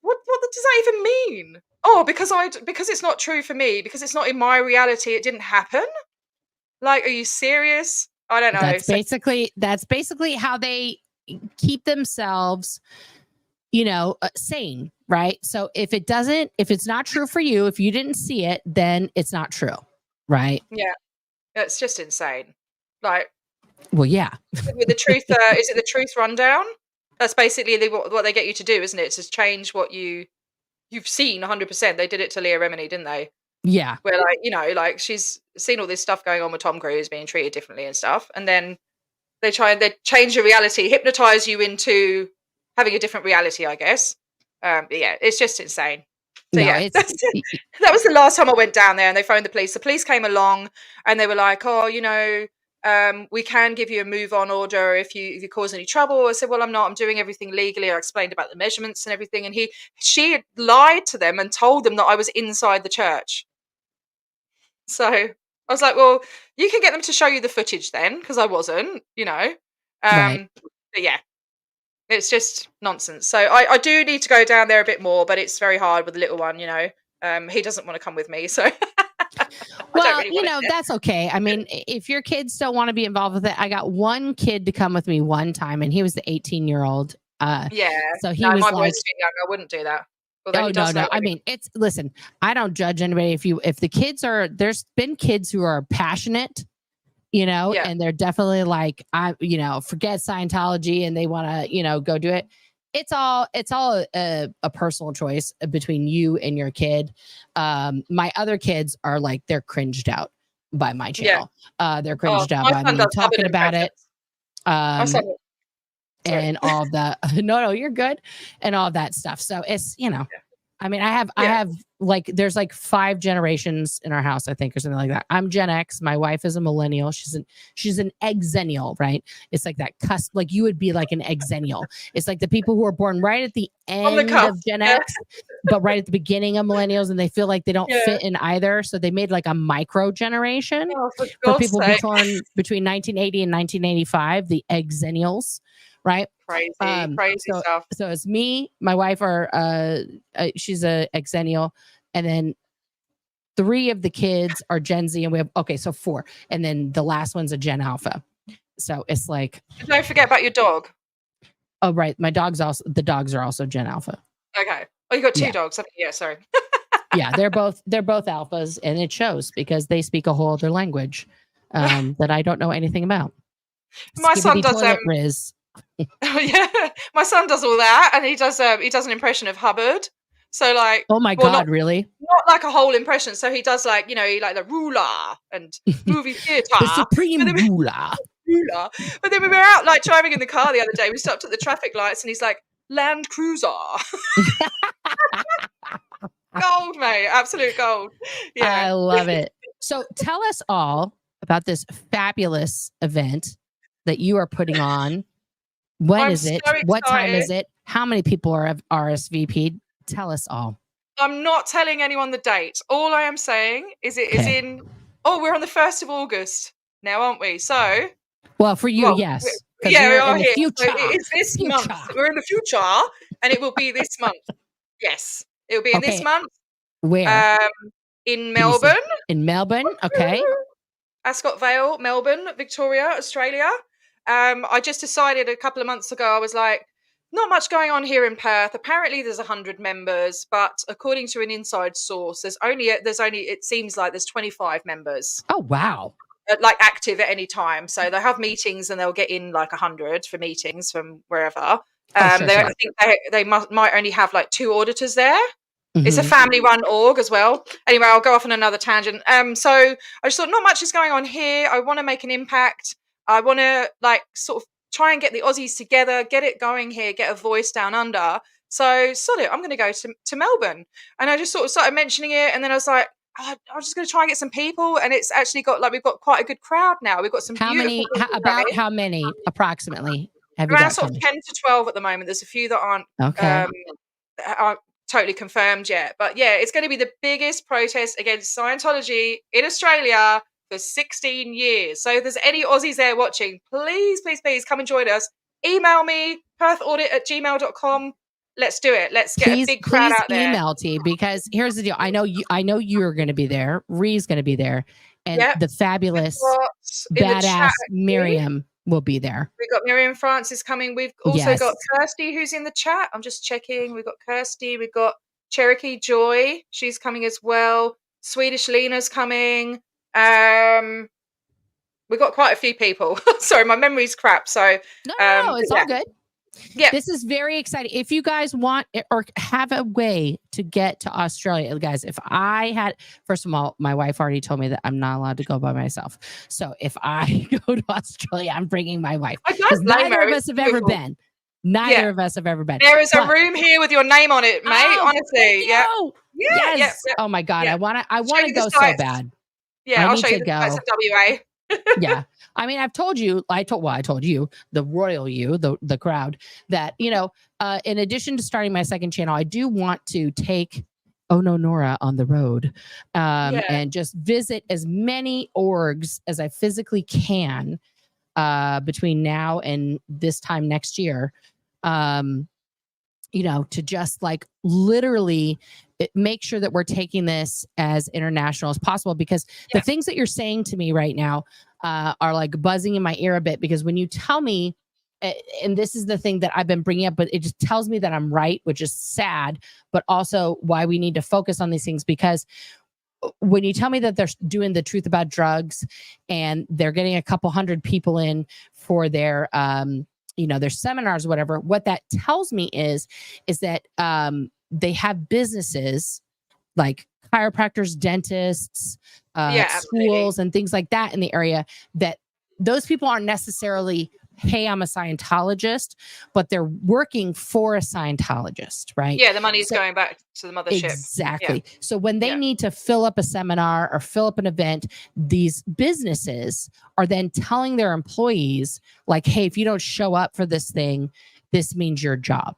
what does that even mean? Oh, because it's not true for me, because it's not in my reality, it didn't happen. Like, are you serious? I don't know. That's basically how they keep themselves, sane, right? So if it's not true for you, if you didn't see it, then it's not true, right? Yeah, it's just insane. Like, well, yeah. With the truth, is it the truth rundown? That's basically what they get you to do, isn't it? To change what you've seen 100%. They did it to Leah Remini, didn't they? Yeah. Where like she's seen all this stuff going on with Tom Cruise being treated differently and stuff, and then they change your reality, hypnotize you into having a different reality, I guess. But yeah, it's just insane. So that was the last time I went down there, and they phoned the police. The police came along and they were like, "Oh, we can give you a move on order if you cause any trouble." I said, "Well, I'm not. I'm doing everything legally." I explained about the measurements and everything, and she had lied to them and told them that I was inside the church. So I was like, "Well, you can get them to show you the footage then, because I wasn't, Right. But yeah, it's just nonsense. So I do need to go down there a bit more, but it's very hard with the little one. He doesn't want to come with me, so. Well, that's okay. I mean, if your kids don't want to be involved with it, I got one kid to come with me one time, and he was the 18-year-old. So he was my like, boy's too young. I wouldn't do that. No. I mean, listen, I don't judge anybody. If the kids there's been kids who are passionate, and they're definitely like, forget Scientology and they want to, go do it. it's all a personal choice between you and your kid. My other kids are like, they're cringed out by my channel. They're cringed out by me talking about it. And all of that. No, you're good. And all of that stuff. So it's, you know, I mean, I have like, there's like 5 generations in our house, I think, or something like that. I'm Gen X. My wife is a millennial. She's an exennial, right? It's like that cusp. Like you would be like an exennial. It's like the people who are born right at the end of Gen X, but right at the beginning of millennials, and they feel like they don't fit in either. So they made like a micro generation for people born between 1980 and 1985, the exennials. Right. Crazy stuff. So it's me, my wife she's a exennial, and then 3 of the kids are Gen Z, and we have, so 4. And then the last one's a Gen Alpha. So it's like, don't forget about your dog. Oh, right. The dogs are also Gen Alpha. Okay. Oh, you got 2 dogs. Yeah, sorry. Yeah, they're both alphas, and it shows because they speak a whole other language that I don't know anything about. My son does Riz. Yeah, my son does all that, and he does an impression of Hubbard. So like, oh my God, really? Not like a whole impression. So he does like, like the ruler and movie theater, the supreme ruler. But then we were out like driving in the car the other day. We stopped at the traffic lights, and he's like, Land Cruiser. Gold, mate, absolute gold. Yeah, I love it. So tell us all about this fabulous event that you are putting on. When is it? What time is it? How many people are RSVP'd? Tell us all. I'm not telling anyone the date. All I am saying is it is in. Oh, we're on the 1st of August now, aren't we? So. Well, for you, yes. Yeah, we are here. So it's this month. We're in the future, and it will be this month. Yes, it will be in this month. Where? In Melbourne. In Melbourne, okay. Ascot Vale, Melbourne, Victoria, Australia. I just decided a couple of months ago, I was like, not much going on here in Perth. Apparently there's 100 members, but according to an inside source, there's only, it seems like there's 25 members. Oh, wow. Like active at any time. So they'll have meetings and they'll get in like 100 for meetings from wherever. I think they might only have like 2 auditors there. Mm-hmm. It's a family-run org as well. Anyway, I'll go off on another tangent. So I just thought not much is going on here. I want to make an impact. I want to like sort of try and get the Aussies together, get it going here, get a voice down under. So sod it, I'm going to go to Melbourne. And I just sort of started mentioning it. And then I was like, I'm just going to try and get some people. And it's actually we've got quite a good crowd now. We've got some how many approximately have you got? Around sort of 10 to 12 at the moment. There's a few that aren't totally confirmed yet. But yeah, it's going to be the biggest protest against Scientology in Australia for 16 years. So if there's any Aussies there watching, please come and join us. Email me, perthaudit@gmail.com. Let's do it. Let's get a big crowd out there. Email T, because here's the deal. I know you're going to be there. Ree's going to be there. And the fabulous, badass Miriam will be there. We've got Miriam Francis coming. We've also got Kirsty, who's in the chat. I'm just checking. We've got Kirsty. We've got Cherokee Joy. She's coming as well. Swedish Lena's coming. We've got quite a few people. Sorry, my memory's crap. So no, it's all good. Yeah, this is very exciting. If you guys want or have a way to get to Australia, guys, if I had, first of all, my wife already told me that I'm not allowed to go by myself. So if I go to Australia, I'm bringing my wife. Neither of us have ever been. Neither of us have ever been. There is a room here with your name on it, mate. Honestly, yes. Oh my God, I want to go so bad. Yeah, I'll show you the sites of WA. Yeah. I mean, I told you, the royal you, the crowd, that, in addition to starting my second channel, I do want to take Oh No Nora on the road and just visit as many orgs as I physically can between now and this time next year. To just like literally make sure that we're taking this as international as possible, because the things that you're saying to me right now are like buzzing in my ear a bit, because when you tell me, and this is the thing that I've been bringing up, but it just tells me that I'm right, which is sad, but also why we need to focus on these things. Because when you tell me that they're doing the truth about drugs and they're getting a couple hundred people in for their there's seminars, whatever. What that tells me is that they have businesses like chiropractors, dentists, schools, and things like that in the area, that those people aren't necessarily, hey, I'm a Scientologist, but they're working for a Scientologist, right? Yeah, the money's going back to the mothership. Exactly. Yeah. So when they need to fill up a seminar or fill up an event, these businesses are then telling their employees, like, hey, if you don't show up for this thing, this means your job.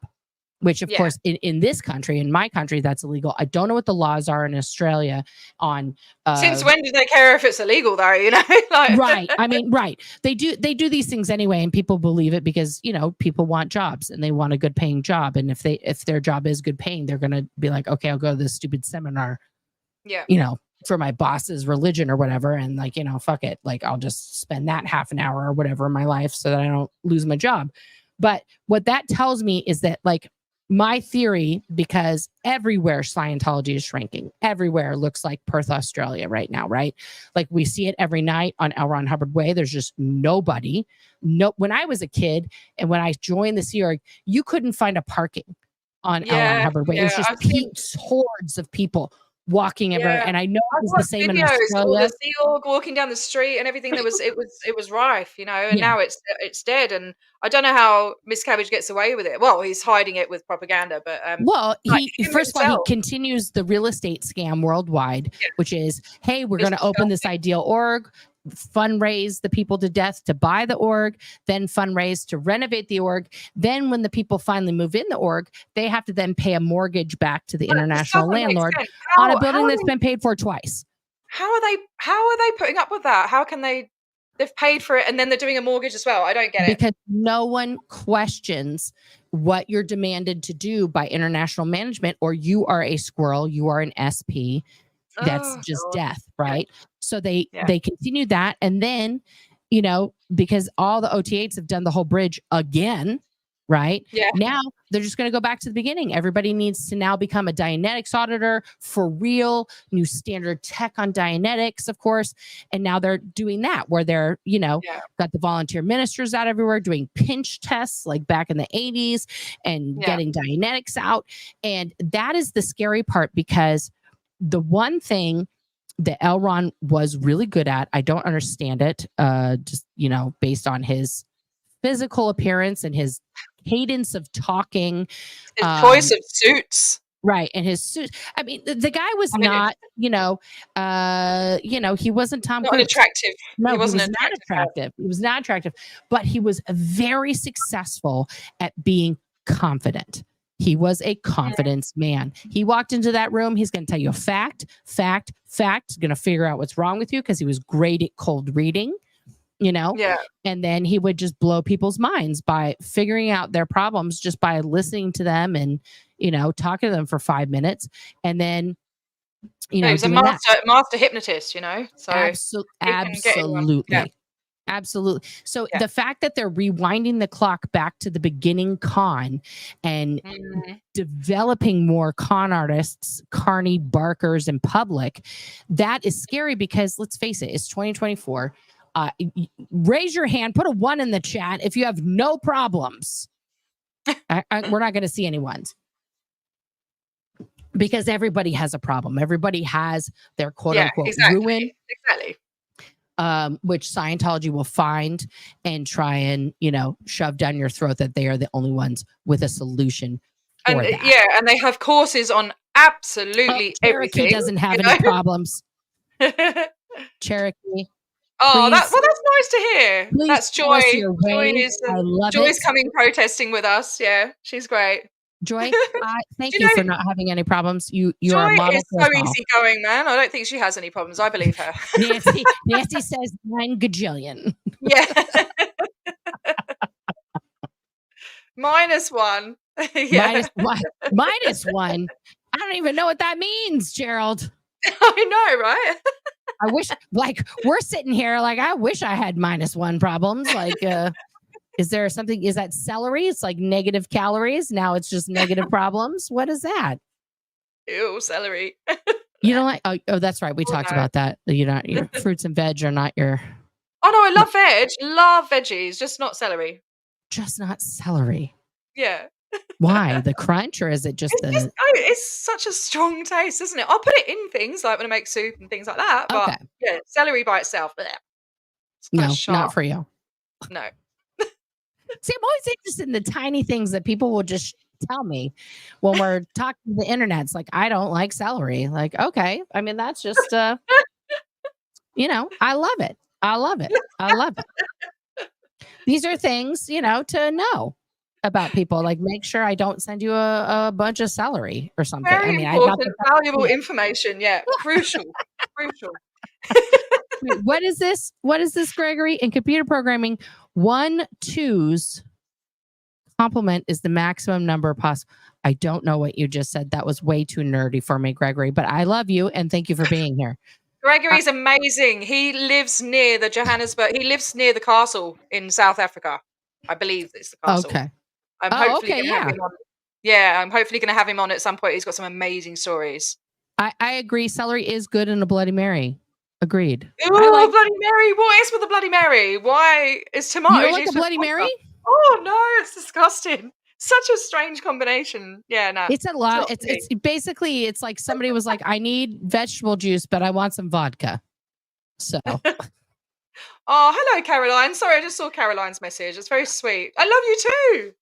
Which, of course, in this country, in my country, that's illegal. I don't know what the laws are in Australia on. Since when do they care if it's illegal, though? Right. I mean, right. They do these things anyway, and people believe it because people want jobs and they want a good paying job. And if their job is good paying, they're gonna be like, okay, I'll go to this stupid seminar. Yeah. For my boss's religion or whatever, and fuck it, like I'll just spend that half an hour or whatever in my life so that I don't lose my job. But what that tells me is that, like, my theory, because everywhere Scientology is shrinking, everywhere looks like Perth, Australia right now, right? Like we see it every night on L. Ron Hubbard Way. There's just nobody. No, when I was a kid and when I joined the Sea Org, you couldn't find a parking on L. Ron Hubbard Way. It was just hordes of people walking everywhere, and I know it was the same in Australia. The Sea Org walking down the street and everything. It was rife, and now it's dead. And I don't know how Miss Cabbage gets away with it. Well, he's hiding it with propaganda, but he first of all, he continues the real estate scam worldwide, which is, hey, we're going to open this ideal org, fundraise the people to death to buy the org, then fundraise to renovate the org. Then when the people finally move in the org, they have to then pay a mortgage back to the international landlord on a building that's been paid for twice. How are they putting up with that? How can they've paid for it and then they're doing a mortgage as well? I don't get it. Because no one questions what you're demanded to do by international management, or you are a squirrel, you are an SP. That's just death, right? Yeah. So they continue that. And then, because all the OTAs have done the whole bridge again, right? Yeah. Now they're just going to go back to the beginning. Everybody needs to now become a Dianetics auditor for real, new standard tech on Dianetics, of course. And now they're doing that where they're, got the volunteer ministers out everywhere doing pinch tests like back in the 80s and getting Dianetics out. And that is the scary part, because the one thing that L. Ron was really good at, I don't understand it, just, based on his physical appearance and his cadence of talking. His choice of suits. Right. And his suit. I mean, the guy was not, he wasn't Tom Cruise. Attractive. No, he was not attractive. He was not attractive, but he was very successful at being confident. He was a confidence man. He walked into that room. He's going to tell you a fact. He's going to figure out what's wrong with you because he was great at cold reading, Yeah. And then he would just blow people's minds by figuring out their problems just by listening to them and, talking to them for 5 minutes. And then, he was a master hypnotist, So absolutely. Absolutely. So the fact that they're rewinding the clock back to the beginning con and developing more con artists, Carney Barkers in public, that is scary because let's face it, it's 2024. Raise your hand, put a 1 in the chat if you have no problems. We're not going to see anyone. Because everybody has a problem. Everybody has their quote unquote ruin. Exactly. Which Scientology will find and try and, shove down your throat that they are the only ones with a solution for that. Yeah, and they have courses on absolutely everything. Cherokee doesn't have any problems. Cherokee. Oh, that's nice to hear. That's Joy. Joy's coming protesting with us. Yeah, she's great. Joy, thank you for not having any problems. You are a model. Joy is so easygoing, man. I don't think she has any problems. I believe her. Nancy says 9 gajillion. Yeah. -1. Yeah. -1. I don't even know what that means, Gerald. I know, right? I wish, we're sitting here, I wish I had -1 problems. Is there something? Is that celery? It's like negative calories. Now it's just negative problems. What is that? Ew, celery. You don't like? Oh, that's right. We talked about that. Your fruits and veg are not your. Oh no, I love veg. Love veggies, just not celery. just not celery? Yeah. Why? The crunch, or is it just it's such a strong taste, isn't it? I'll put it in things like when I make soup and things like that. But yeah, celery by itself, it's no, sharp. not for you. No. See, I'm always interested in the tiny things that people will just tell me when we're talking to the internet. It's like, I don't like celery. Like, okay. I mean, that's just you know, I love it. I love it. I love it. These are things, you know, to know about people. Like, make sure I don't send you a bunch of celery or something. Very I mean, important, valuable information. Yeah, crucial, crucial. Wait, what is this? What is this, Gregory? In computer programming, 1/2's complement is the maximum number possible. I don't know what you just said. That was way too nerdy for me, Gregory, but I love you and thank you for being here. Gregory's amazing. He lives near the Johannesburg. He lives near the castle in South Africa. I believe it's the castle. Okay. I'm hopefully going to have him on. Yeah, I'm hopefully going to have him on at some point. He's got some amazing stories. I agree. Celery is good in a Bloody Mary. Agreed. Oh, Bloody Mary. What is with the Bloody Mary? Why is tomato? You don't like a Bloody Mary? Oh, no, it's disgusting. Such a strange combination. Yeah, no. It's a lot. It's basically, it's like somebody was like, I need vegetable juice, but I want some vodka. So. Oh, hello, Caroline. Sorry, I just saw Caroline's message. It's very sweet. I love you too.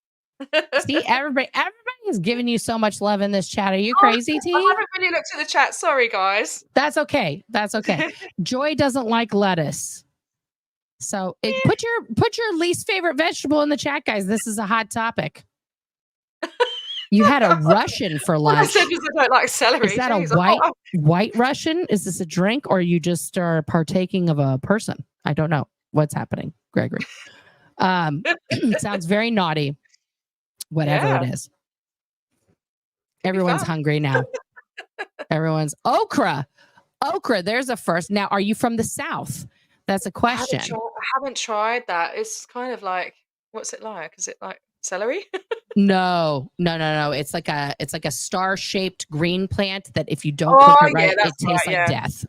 See, everybody is giving you so much love in this chat. Are you crazy, T? I haven't really looked at the chat. Sorry, guys. That's okay. That's okay. Joy doesn't like lettuce. So put your least favorite vegetable in the chat, guys. This is a hot topic. You had a Russian for lunch. I said I don't like celery. Is that a white Russian? Is this a drink, or you just are partaking of a person? I don't know what's happening, Gregory. It sounds very naughty. Whatever it is. Everyone's hungry now. Everyone's okra. There's a first. Now, are you from the South? That's a question. I haven't tried that. It's kind of like, what's it like? Is it like celery? No. It's like a star-shaped green plant that if you don't cook it right, it tastes like death.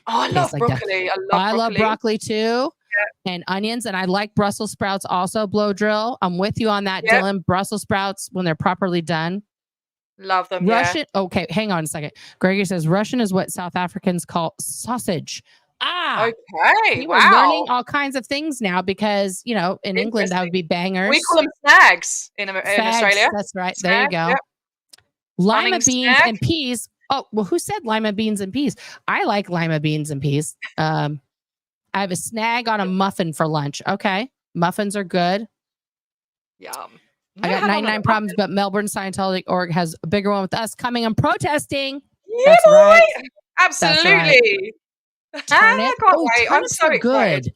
Oh, I love broccoli. I love broccoli too. And onions, and I like Brussels sprouts also. Blow drill. I'm with you on that, Dylan. Brussels sprouts, when they're properly done, love them. Russian. Okay, hang on a second. Gregory says Russian is what South Africans call sausage. Okay. We're learning all kinds of things now because, you know, in England that would be bangers. We call them snags in Australia. That's right. There you go. Lima beans and peas. Oh, well, who said lima beans and peas? I like lima beans and peas. I have a snag on a muffin for lunch. Okay. Muffins are good. Yum. I got 99 problems, but Melbourne Scientology org has a bigger one with us coming. I'm protesting. Yeah, that's right. Absolutely. Turnip. I'm so excited. Good.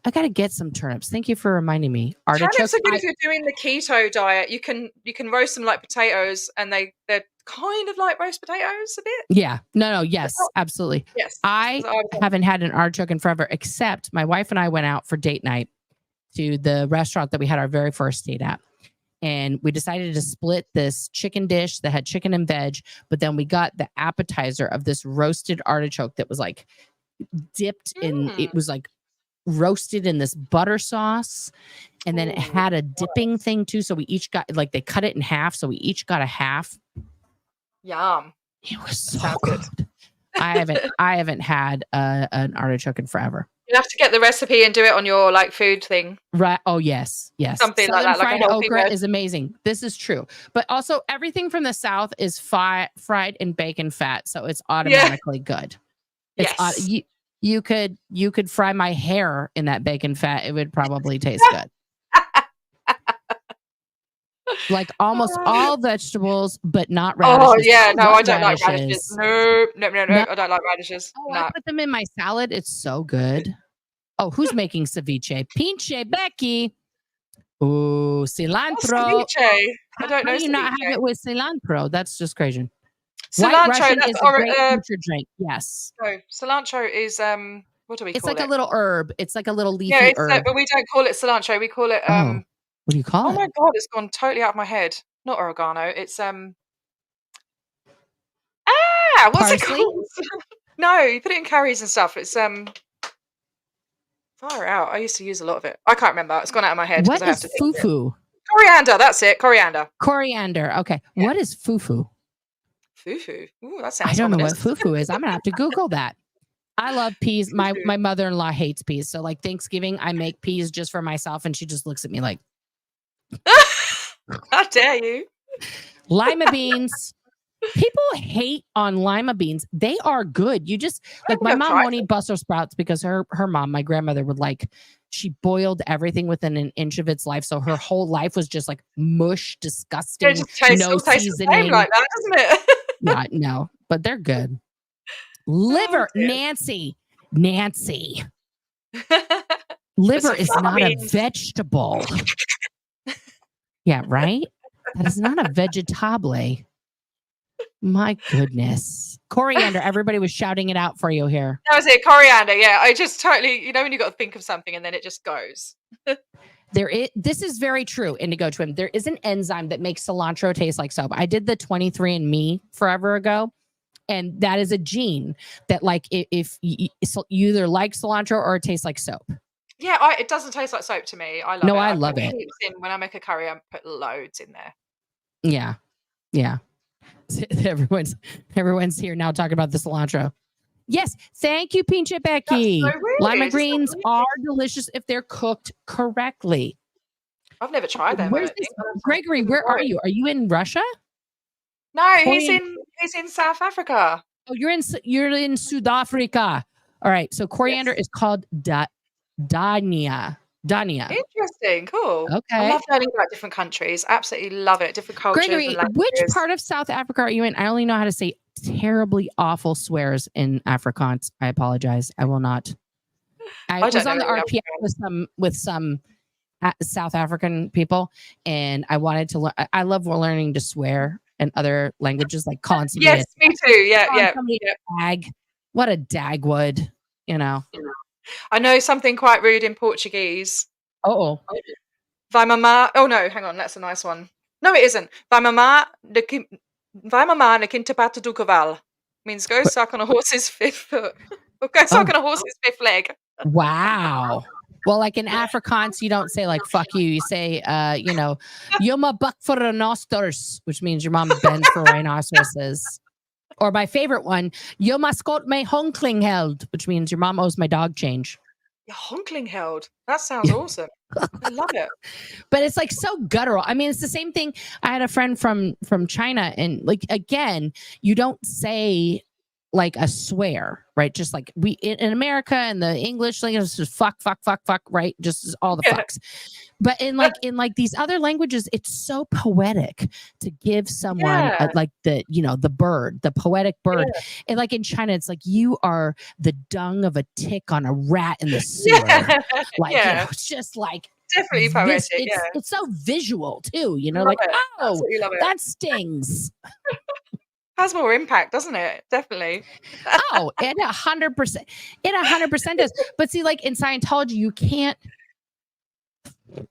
I got to get some turnips. Thank you for reminding me. Artichokes. Turnips are good if you're doing the keto diet. You can roast them like potatoes, and they're kind of like roast potatoes a bit. Yeah. No. Yes, absolutely. Yes. I haven't had an artichoke in forever, except my wife and I went out for date night to the restaurant that we had our very first date at. And we decided to split this chicken dish that had chicken and veg, but then we got the appetizer of this roasted artichoke that was like dipped in, it was like roasted in this butter sauce, and then it had a dipping thing too. So we each got, like, they cut it in half, so we each got a half. Yum. It was so good. I haven't had an artichoke in forever. You have to get the recipe and do it on your like food thing. Right. Oh, yes. Something Southern like that. Fried okra is amazing. This is true. But also everything from the South is fried in bacon fat. So it's automatically good. It's you could fry my hair in that bacon fat. It would probably taste good. Like almost all vegetables, but not radishes. Oh yeah, no, I don't like radishes. No, I don't like radishes. Oh, no. I put them in my salad. It's so good. Oh, who's making ceviche? Pinche Becky. Oh, cilantro. Ceviche. I don't know. How do you not have it with cilantro? That's just crazy. Cilantro, White Russian is a great future drink. Yes. No, cilantro is what do we call it? It's like a little herb. It's like a little leafy herb. But we don't call it cilantro. We call it what do you call it? Oh my god, it's gone totally out of my head. Not oregano. It's what's Parsley? it called? No, you put it in curries and stuff. It's Far out. I used to use a lot of it. I can't remember. It's gone out of my head because What I have is to. fufu? Coriander. That's it. Coriander. Coriander. Okay. Yeah. What is fufu? Fufu. Ooh, that sounds. I don't ominous. know what fufu is. I'm gonna have to Google that. I love peas. My mother-in-law hates peas. So like Thanksgiving, I make peas just for myself, and she just looks at me like, "How dare you?" Lima beans. People hate on lima beans. They are good. You just like my mom won't eat Brussels sprouts because her mom, my grandmother, would like she boiled everything within an inch of its life. So her whole life was just like mush, disgusting, no seasoning. Like that, doesn't it? Yeah, no, but they're good. Liver, Nancy. Liver is not a vegetable. Yeah, right? That is not a vegetable. My goodness. Coriander. Everybody was shouting it out for you here. That was it. Coriander. Yeah. I just totally, when you got to think of something and then it just goes. This is very true, Indigo Twin. There is an enzyme that makes cilantro taste like soap. I did the 23andMe forever ago. And that is a gene that like if you either like cilantro or it tastes like soap. Yeah, it doesn't taste like soap to me. I love it. No, I love it. When I make a curry, I put loads in there. Yeah. Yeah. Everyone's here now talking about the cilantro. Yes. Thank you, Pinche Becky. So lima greens are delicious if they're cooked correctly. I've never tried them. Gregory, where are you? Are you in Russia? No, he's in South Africa. Oh, you're in South Africa. All right. So coriander is called Dania. Interesting. Cool. Okay. I love learning about different countries. Absolutely love it. Different cultures. Gregory, which part of South Africa are you in? I only know how to say terribly awful swears in Afrikaans. I apologize. I will not. I was on the RPA with some South African people, and I wanted to learn. I love learning to swear in other languages, like calling somebody. Yes, me too. Yeah. Dag. What a dag would, you know. I know something quite rude in Portuguese. Oh. Vai mamar. Oh no, hang on, that's a nice one. No, it isn't. Vai mamar na quinta pata do cavalo. Means go suck on a horse's fifth foot. Or go suck on a horse's fifth leg. Wow. Well, like in Afrikaans, you don't say like "fuck you." You say, "Yoma buck for rhinoceros," which means your mom bends for rhinoceroses. Or my favorite one, "Yoma skot my honkling held," which means your mom owes my dog change. Your honkling held. That sounds awesome. I love it. But it's like so guttural. I mean, it's the same thing. I had a friend from China, and like again, you don't say like a swear, right? Just like we in America and the English language is just fuck, right? Just all the fucks. But in these other languages, it's so poetic to give someone like the bird, the poetic bird. Yeah. And like in China, it's like you are the dung of a tick on a rat in the sewer. It's just like definitely poetic. It's so visual too, that stings. Has more impact, doesn't it? Definitely. Oh, it 100%. It 100% does. But see, like in Scientology, you can't.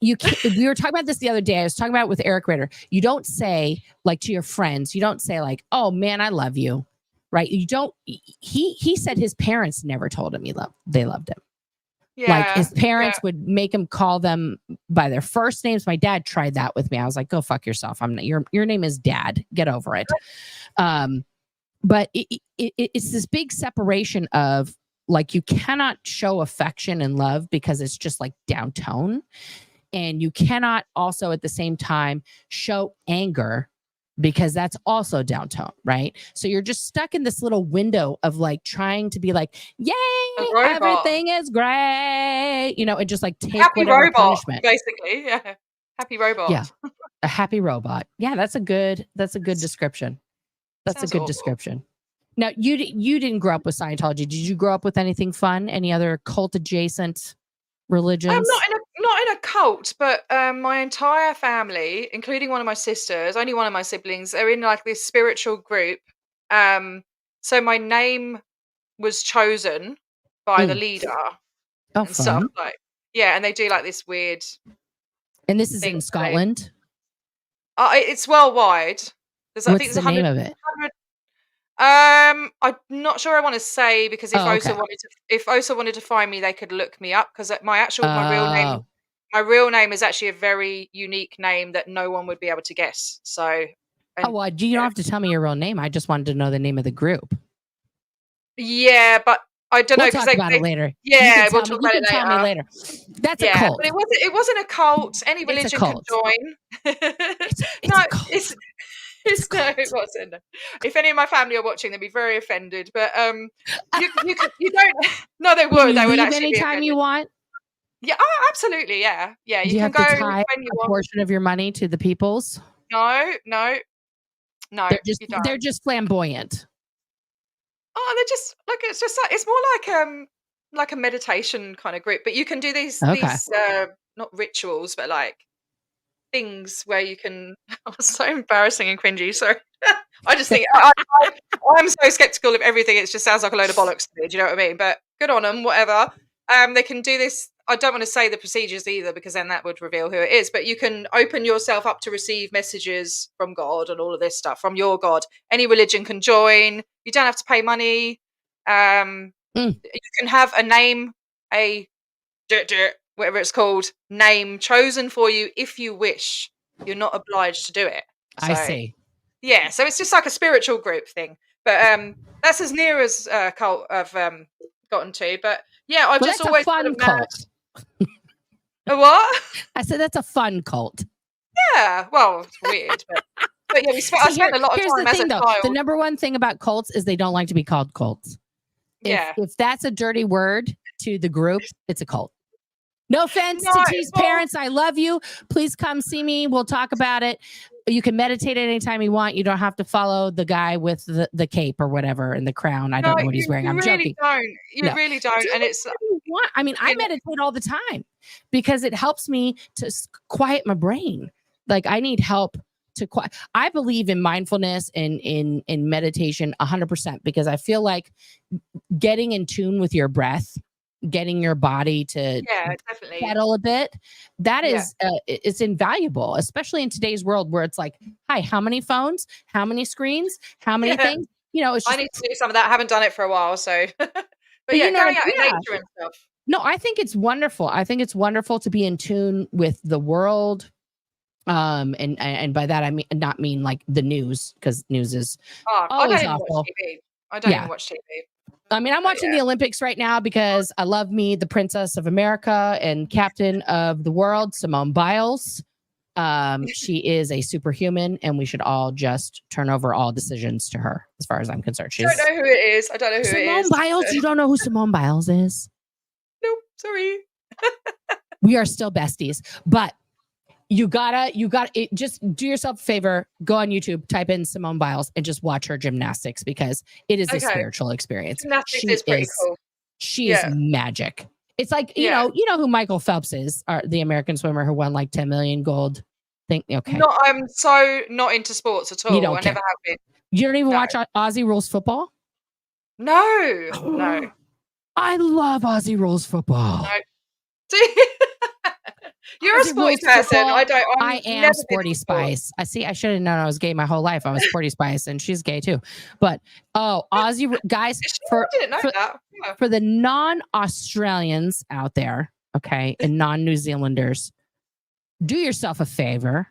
We were talking about this the other day. I was talking about it with Eric Ritter. You don't say like to your friends. You don't say like, "Oh man, I love you," right? You don't. He said his parents never told him they loved him. Yeah, like his parents would make him call them by their first names. My dad tried that with me. I was like, "Go fuck yourself. I'm not, your name is Dad. Get over it." But it's this big separation of like you cannot show affection and love because it's just like down tone, and you cannot also at the same time show anger because that's also down tone, right? So you're just stuck in this little window of like trying to be like, yay, everything is great, and just like take happy whatever robot, punishment. Basically, yeah, happy robot. Yeah, a happy robot. Yeah, that's a good description. That's Sounds a good awful. description. Now, you didn't grow up with Scientology. Did you grow up with anything fun? Any other cult adjacent religions? Not in a cult, but my entire family, including one of my sisters, only one of my siblings, are in like this spiritual group. So my name was chosen by the leader. Oh, and fun. Stuff and they do like this weird. And this is in Scotland. It's worldwide. What's the name of it? I'm not sure I want to say, because if Okay. OSA wanted to find me, they could look me up, because my real name is actually a very unique name that no one would be able to guess. So, well, you don't have to tell me your real name. I just wanted to know the name of the group. Yeah, but I don't know, We'll because talk about it later. Yeah, we'll talk about it later. Tell me later. That's a cult. But it wasn't a cult. Any religion can join. It's No, a cult. it's no, it wasn't. If any of my family are watching, they'd be very offended. But you don't. No, they would. They would actually anytime you want. Yeah. Absolutely. Yeah. Yeah. You have can to go tie when you a want. portion of your money to the people's. No. They're just flamboyant. Oh, they're just like, it's more like a meditation kind of group. But you can do these not rituals, but like things where you can. Oh, so embarrassing and cringy. Sorry. I just think I'm so skeptical of everything. It just sounds like a load of bollocks to me. Do you know what I mean? But good on them, whatever. They can do this. I don't want to say the procedures either, because then that would reveal who it is. But you can open yourself up to receive messages from God and all of this stuff from your God. Any religion can join. You don't have to pay money. You can have a name, whatever it's called, name chosen for you if you wish. You're not obliged to do it. So, I see. Yeah, so it's just like a spiritual group thing. But that's as near as cult I've gotten to. But yeah, I've just always a fun cult. A what? I said that's a fun cult. Yeah, well, it's weird, but yeah, I spent a lot of time as a child. The number one thing about cults is they don't like to be called cults. If that's a dirty word to the group, it's a cult. No offense to T's parents. I love you. Please come see me. We'll talk about it. You can meditate at any time you want. You don't have to follow the guy with the cape or whatever and the crown. I don't know what he's wearing. I'm joking. You really don't. And it's. I mean, I meditate all the time because it helps me to quiet my brain. Like I need help to quiet. I believe in mindfulness and in meditation 100%, because I feel like getting in tune with your breath, getting your body to settle a bit, that is it's invaluable, especially in today's world where it's like, hi, how many phones, how many screens, how many things, it's just, I need to do some of that. I haven't done it for a while, so but yeah, going out in nature and stuff. No, I think it's wonderful. I think it's wonderful to be in tune with the world. And by that I mean like the news, because news is always awful. I don't even watch TV. I mean, I'm watching the Olympics right now because I love me, the Princess of America and Captain of the World, Simone Biles. She is a superhuman, and we should all just turn over all decisions to her, as far as I'm concerned. I don't know who it is. Simone Biles. You don't know who Simone Biles is? Nope. Sorry. We are still besties, but you gotta just do yourself a favor, go on YouTube, type in Simone Biles and just watch her gymnastics, because it is a spiritual experience. Gymnastics is pretty cool. She is magic. It's like, you know who Michael Phelps is, the American swimmer who won like 10 million gold thing. Okay. No, I'm so not into sports at all. I never have been. You don't even watch Aussie Rules football? No. No. I love Aussie Rules football. No. You're a sporty person. I am Sporty Spice. I should have known I was gay my whole life. I was Sporty Spice, and she's gay too. But Aussie guys, for the non-Australians out there, okay, and non-New Zealanders, do yourself a favor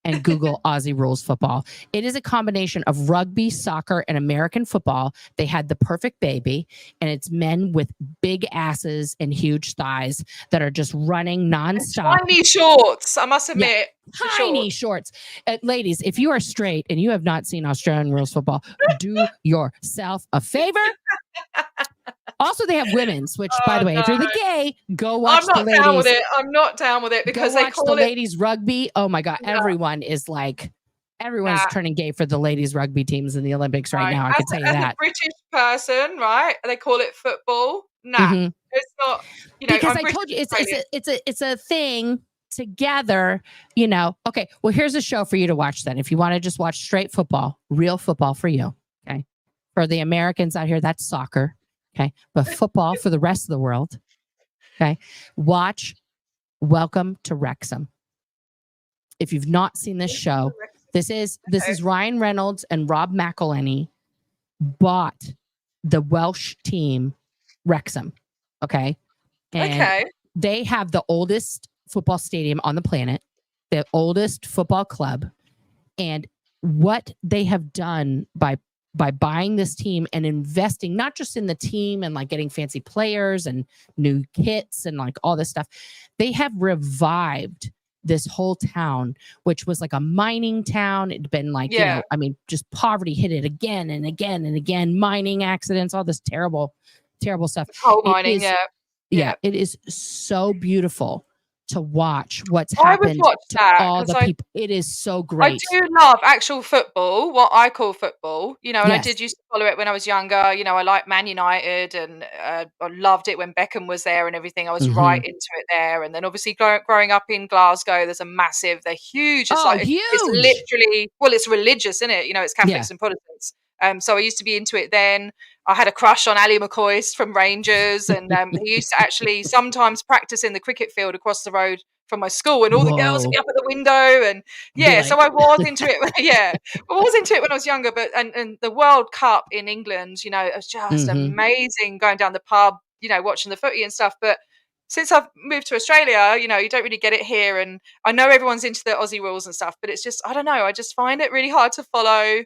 and Google Aussie Rules football. It is a combination of rugby, soccer, and American football. They had the perfect baby, and it's men with big asses and huge thighs that are just running nonstop. Tiny shorts, I must admit. Yeah, tiny shorts. Ladies, if you are straight and you have not seen Australian Rules football, do yourself a favor. Also, they have womenens, which, by the way, if you're the gay, go watch the ladies. I'm not down with it because they call it ladies rugby. Oh my God. Everyone is like, everyone's turning gay for the ladies rugby teams in the Olympics right now. I can tell you that. As a British person, right? They call it football. Nah, it's not, because I told you it's a thing together, Okay. Well, here's a show for you to watch then. If you want to just watch straight football, real football for you. Okay. For the Americans out here, that's soccer. Okay. But football for the rest of the world. Okay. Watch Welcome to Wrexham. If you've not seen this show, this is Ryan Reynolds and Rob McElhenney bought the Welsh team, Wrexham. Okay. And they have the oldest football stadium on the planet, the oldest football club. And what they have done by buying this team and investing not just in the team and like getting fancy players and new kits and like all this stuff, they have revived this whole town, which was like a mining town. It'd been like, you know, I mean, just poverty hit it again and again and again, mining accidents, all this terrible stuff. Coal mining, yeah, it is so beautiful to watch what's happened to all the people. It is so great. I do love actual football, what I call football, you know, and I did used to follow it when I was younger. You know, I like Man United, and I loved it when Beckham was there and everything. I was right into it there. And then obviously growing up in Glasgow, they're huge. It's huge. It's literally, well, it's religious, isn't it? You know, it's Catholics and Protestants. So I used to be into it then. I had a crush on Ali McCoist from Rangers, and he used to actually sometimes practice in the cricket field across the road from my school, and all the girls would be up at the window, and so I was into it. I was into it when I was younger, but and the World Cup in England, you know, it was just amazing going down the pub, you know, watching the footy and stuff. But since I've moved to Australia, you know, you don't really get it here, and I know everyone's into the Aussie rules and stuff, but it's just, I don't know, I just find it really hard to follow.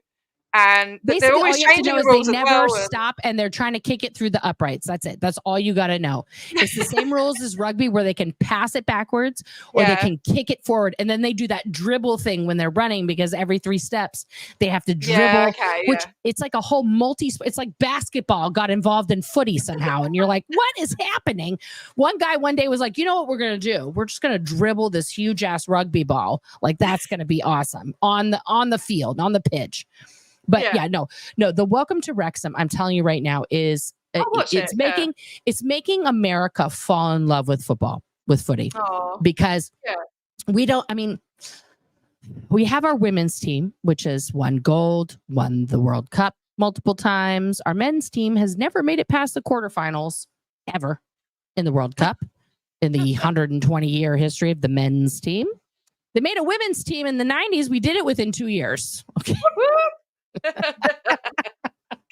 And they're always changing the rules. They never stop, and they're trying to kick it through the uprights. That's it. That's all you got to know. It's the same rules as rugby, where they can pass it backwards or they can kick it forward, and then they do that dribble thing when they're running, because every 3 steps they have to dribble. Which it's like a whole it's like basketball got involved in footy somehow, and you're like, what is happening? One guy one day was like, you know what we're gonna do? We're just gonna dribble this huge ass rugby ball. Like, that's gonna be awesome on the field, on the pitch. But no, the Welcome to Wrexham, I'm telling you right now, is it's making America fall in love with football, with footy. Because we have our women's team, which has won gold, won the World Cup multiple times. Our men's team has never made it past the quarterfinals ever in the World Cup in the 120-year history of the men's team. They made a women's team in the 90s. We did it within 2 years. Okay.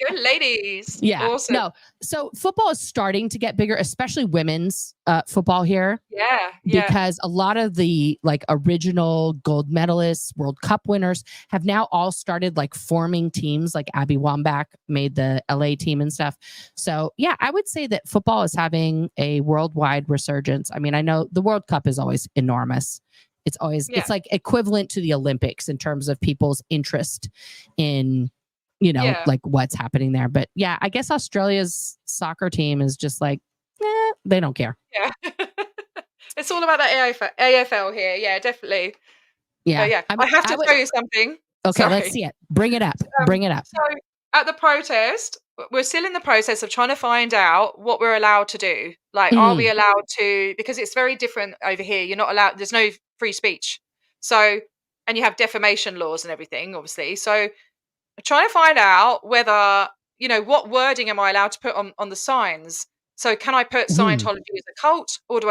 Good ladies. Yeah. Awesome. No. So football is starting to get bigger, especially women's football here. Yeah. Because a lot of the like original gold medalists, World Cup winners have now all started like forming teams. Like Abby Wambach made the LA team and stuff. So yeah, I would say that football is having a worldwide resurgence. I mean, I know the World Cup is always enormous. It's always, it's like equivalent to the Olympics in terms of people's interest in, you know, like what's happening there. But yeah, I guess Australia's soccer team is just like, they don't care. Yeah. It's all about that AFL here. Yeah, definitely. Yeah. I have to show you something. Okay, let's see it. Bring it up. Bring it up. So at the protest, we're still in the process of trying to find out what we're allowed to do. Like, are we allowed to, because it's very different over here. You're not allowed, there's no free speech. So, and you have defamation laws and everything, obviously. So I'm trying to find out whether, you know, what wording am I allowed to put on the signs? So can I put Scientology as a cult, or do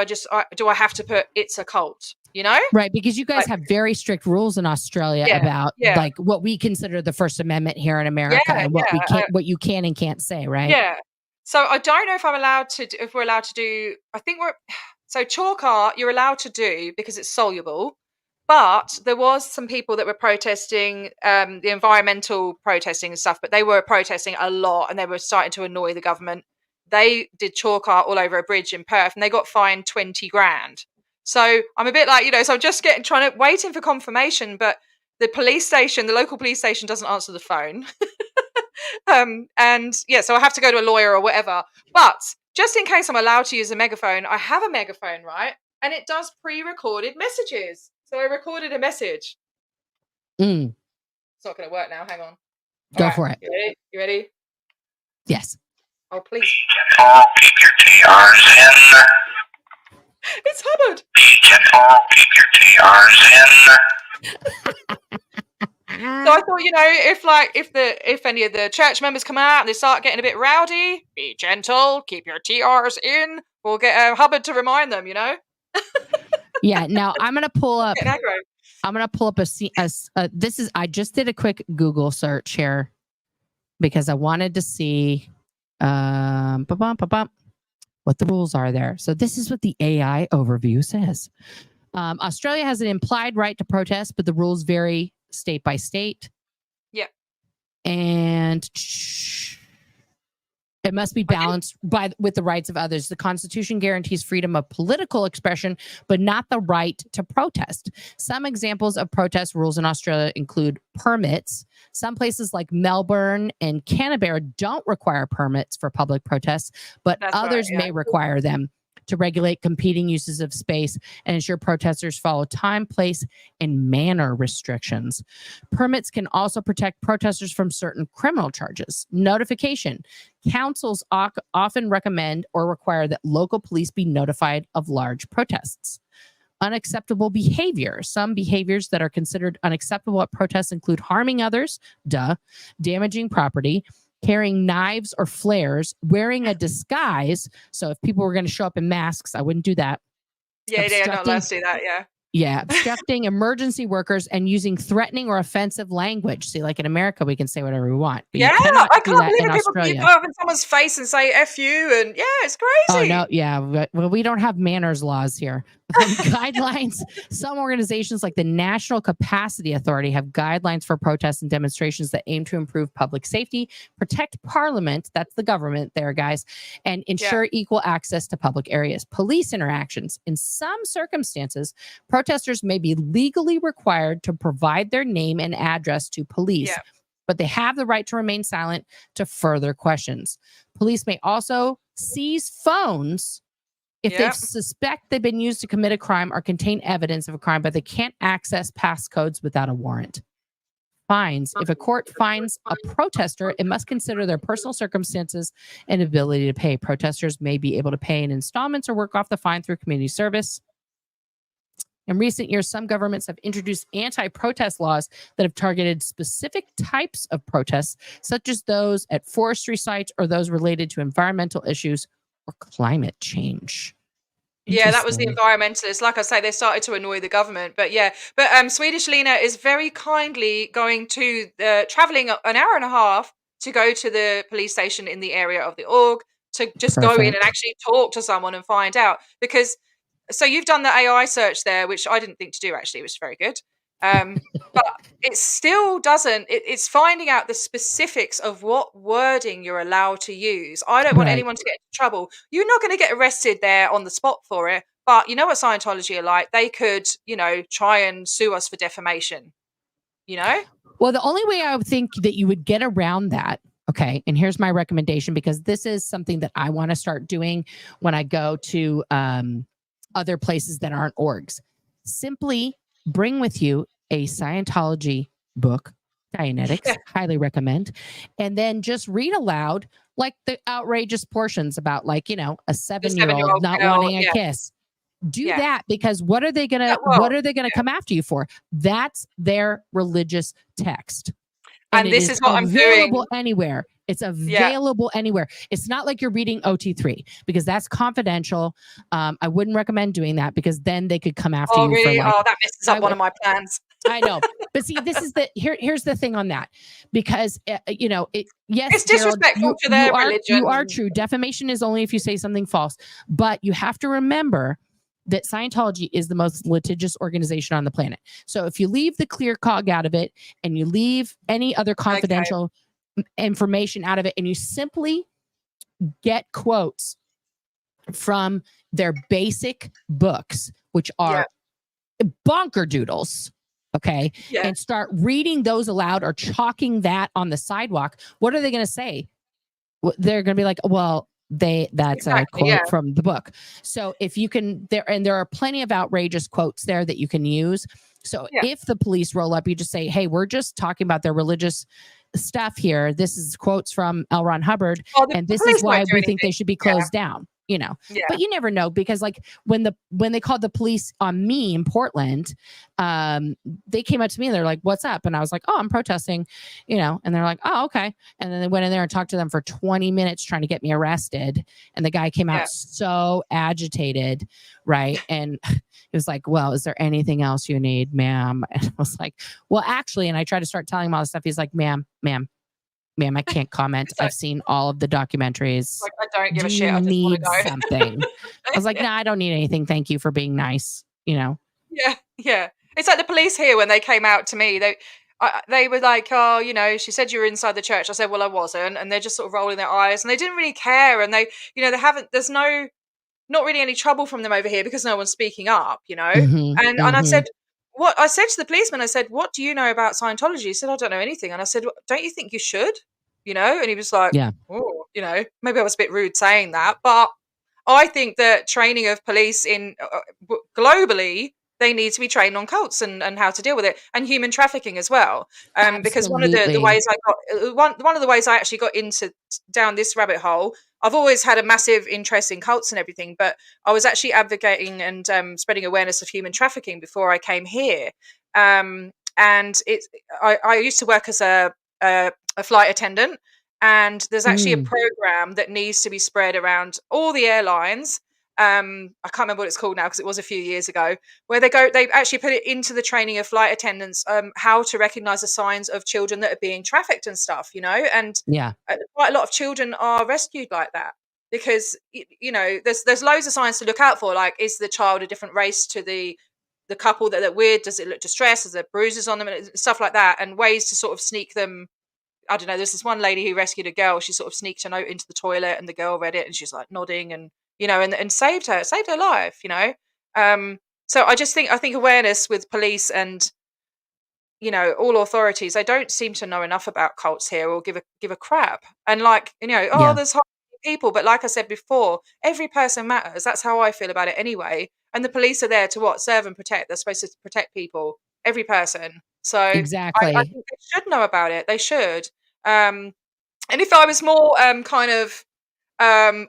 I have to put it's a cult? You know? Right, because you guys have very strict rules in Australia about like what we consider the First Amendment here in America and what we can't, what you can and can't say, right? Yeah. So I don't know if we're allowed to do. I think so chalk art you're allowed to do because it's soluble, but there was some people that were protesting, the environmental protesting and stuff, but they were protesting a lot and they were starting to annoy the government. They did chalk art all over a bridge in Perth and they got fined 20 grand. So I'm a bit like, you know, so I'm just waiting for confirmation, but the local police station doesn't answer the phone. And yeah, so I have to go to a lawyer or whatever. But just in case I'm allowed to use a megaphone, I have a megaphone, right? And it does pre-recorded messages. So I recorded a message. It's not going to work now. Hang on. Go for it. You ready? Yes. Oh, please. Keep your TRs in. It's Hubbard. Be gentle. Keep your TRs in. So I thought, you know, if any of the church members come out and they start getting a bit rowdy, be gentle, keep your TRs in. We'll get Hubbard to remind them, you know. Yeah. Now I'm gonna pull up. I just did a quick Google search here because I wanted to see what the rules are there. So this is what the AI overview says. Australia has an implied right to protest, but the rules vary state by state. Yeah. And it must be balanced with the rights of others. The Constitution guarantees freedom of political expression, but not the right to protest. Some examples of protest rules in Australia include permits. Some places like Melbourne and Canberra don't require permits for public protests, but others may require them to regulate competing uses of space and ensure protesters follow time, place, and manner restrictions. Permits can also protect protesters from certain criminal charges. Notification. Councils often recommend or require that local police be notified of large protests. Unacceptable behavior. Some behaviors that are considered unacceptable at protests include harming others, damaging property, carrying knives or flares, wearing a disguise. So if people were going to show up in masks, I wouldn't do that. Yeah, they're not allowed to do that, yeah. Yeah, obstructing emergency workers and using threatening or offensive language. See, like in America, we can say whatever we want. But I can't believe people go up in someone's face and say F you, and yeah, it's crazy. Oh, no, yeah. Well, we don't have manners laws here. Guidelines. Some organizations like the National Capacity Authority have guidelines for protests and demonstrations that aim to improve public safety, protect Parliament, that's the government there, guys, and ensure equal access to public areas. Police interactions. In some circumstances, protesters may be legally required to provide their name and address to police, but they have the right to remain silent to further questions. Police may also seize phones if they suspect they've been used to commit a crime or contain evidence of a crime, but they can't access passcodes without a warrant. Fines. If a court finds a protester, it must consider their personal circumstances and ability to pay. Protesters may be able to pay in installments or work off the fine through community service. In recent years, some governments have introduced anti-protest laws that have targeted specific types of protests, such as those at forestry sites or those related to environmental issues or climate change. Yeah, that was the environmentalists. Like I say, they started to annoy the government. But Swedish Lena is very kindly going to traveling an hour and a half to go to the police station in the area of the org to just go in and actually talk to someone and find out. Because so you've done the AI search there, which I didn't think to do actually, which is very good. But it still doesn't, it's finding out the specifics of what wording you're allowed to use. I don't want anyone to get into trouble. You're not going to get arrested there on the spot for it. But you know what Scientology are like? They could, try and sue us for defamation, Well, the only way I would think that you would get around that, okay, and here's my recommendation, because this is something that I want to start doing when I go to other places that aren't orgs. Simply bring with you a Scientology book, Dianetics, highly recommend, and then just read aloud like the outrageous portions about, like, a 7-year-old not wanting a kiss. Do that, because what are they gonna come after you for? That's their religious text. And this is what I'm doing. Available anywhere. It's available anywhere. It's not like you're reading OT3, because that's confidential. I wouldn't recommend doing that, because then they could come after you. Really? That messes up one of my plans. I know. But see, this is here's the thing on that, because, it's disrespectful to their religion. You are true. Defamation is only if you say something false. But you have to remember that Scientology is the most litigious organization on the planet. So if you leave the clear cog out of it, and you leave any other confidential information out of it, and you simply get quotes from their basic books, which are bonker doodles, and start reading those aloud or chalking that on the sidewalk, what are they going to say? They're going to be like, well, that's a quote from the book. So if you can, there are plenty of outrageous quotes there that you can use. So if the police roll up, you just say, hey, we're just talking about their religious stuff here. This is quotes from L. Ron Hubbard, and this is why we think they should be closed down. But you never know, because like when they called the police on me in Portland, they came up to me and they're like, what's up? And I was like, oh, I'm protesting, and they're like, oh, okay. And then they went in there and talked to them for 20 minutes trying to get me arrested. And the guy came out so agitated. Right. And it was like, well, is there anything else you need, ma'am? And I was like, well, actually, and I tried to start telling him all this stuff. He's like, ma'am, Ma'am, I can't comment. So, I've seen all of the documentaries. like, I don't give Do a shit. you I just want need to go. something? I was like, nah, I don't need anything. Thank you for being nice. You know? Yeah, yeah. It's like the police here when they came out to me. They were like, "Oh, you know, she said you were inside the church." I said, "Well, I wasn't," and they're just sort of rolling their eyes, and they didn't really care. And they, you know, they haven't. There's not really any trouble from them over here because no one's speaking up, you know. And I said, what I said to the policeman, I said, "What do you know about Scientology?" He said, "I don't know anything." And I said, "Well, don't you think you should?" You know, and he was like, Yeah. "Oh, you know, maybe I was a bit rude saying that, but I think that training of police in globally, they need to be trained on cults and how to deal with it, and human trafficking as well. Because one of the ways I got one of the ways I actually got into down this rabbit hole, I've always had a massive interest in cults and everything, but I was actually advocating and spreading awareness of human trafficking before I came here. And I used to work as a flight attendant. And there's actually a program that needs to be spread around all the airlines. I can't remember what it's called now because it was a few years ago, where they actually put it into the training of flight attendants, how to recognize the signs of children that are being trafficked and stuff, you know. And quite a lot of children are rescued like that because you know there's loads of signs to look out for. Like, is the child a different race to the couple that are weird? Does it look distressed? Is there bruises on them and stuff like that? And ways to sort of sneak them. I don't know. There's this one lady who rescued a girl. She sort of sneaked a note into the toilet, and the girl read it, and she's like nodding, and you know, and saved her life. You know, so I think awareness with police and you know all authorities, they don't seem to know enough about cults here or give a crap. And like you know, there's horrible people, but like I said before, every person matters. That's how I feel about it anyway. And the police are there to what? Serve and protect. They're supposed to protect people, every person. So exactly. I think they should know about it. They should. And if I was more kind of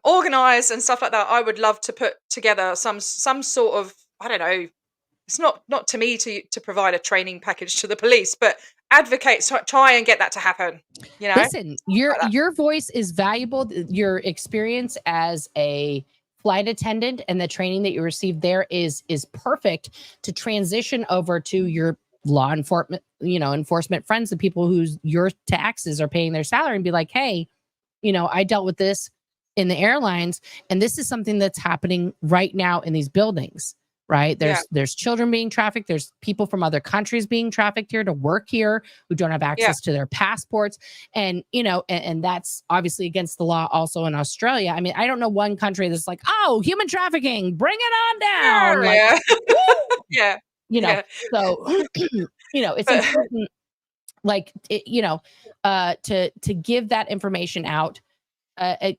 organized and stuff like that, I would love to put together some sort of, I don't know, it's not to me to provide a training package to the police, but advocate, try and get that to happen. You know, listen, your voice is valuable. Your experience as a flight attendant and the training that you received there is perfect to transition over to your law enforcement friends, the people whose your taxes are paying their salary, and be like, hey, you know, I dealt with this in the airlines, and this is something that's happening right now in these buildings, right? There's children being trafficked. There's people from other countries being trafficked here to work here who don't have access to their passports. And, you know, and that's obviously against the law also in Australia. I mean, I don't know one country that's like, oh, human trafficking, bring it on down. Like, you know, so, you know, it's important, like, to give that information out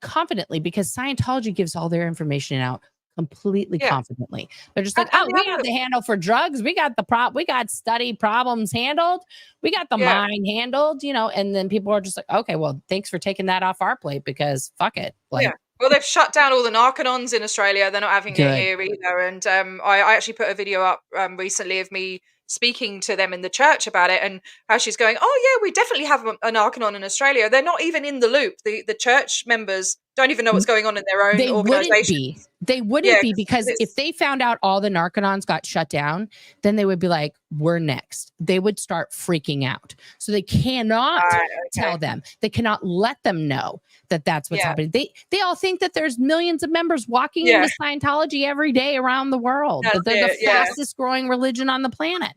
confidently, because Scientology gives all their information out completely confidently. They're just like, oh, we got the handle for drugs. We got we got study problems handled. We got the mind handled, you know, and then people are just like, okay, well, thanks for taking that off our plate because fuck it. Like, well, they've shut down all the narcanons in Australia. They're not having it here either. And I actually put a video up recently of me speaking to them in the church about it, and how she's going, oh yeah, we definitely have a narcanon in Australia. They're not even in the loop. The church members don't even know what's going on in their own organization. They wouldn't be, because if they found out all the narcanons got shut down, then they would be like, we're next. They would start freaking out. So they cannot tell them. They cannot let them know that that's what's happening. They all think that there's millions of members walking into Scientology every day around the world. That they're the fastest growing religion on the planet.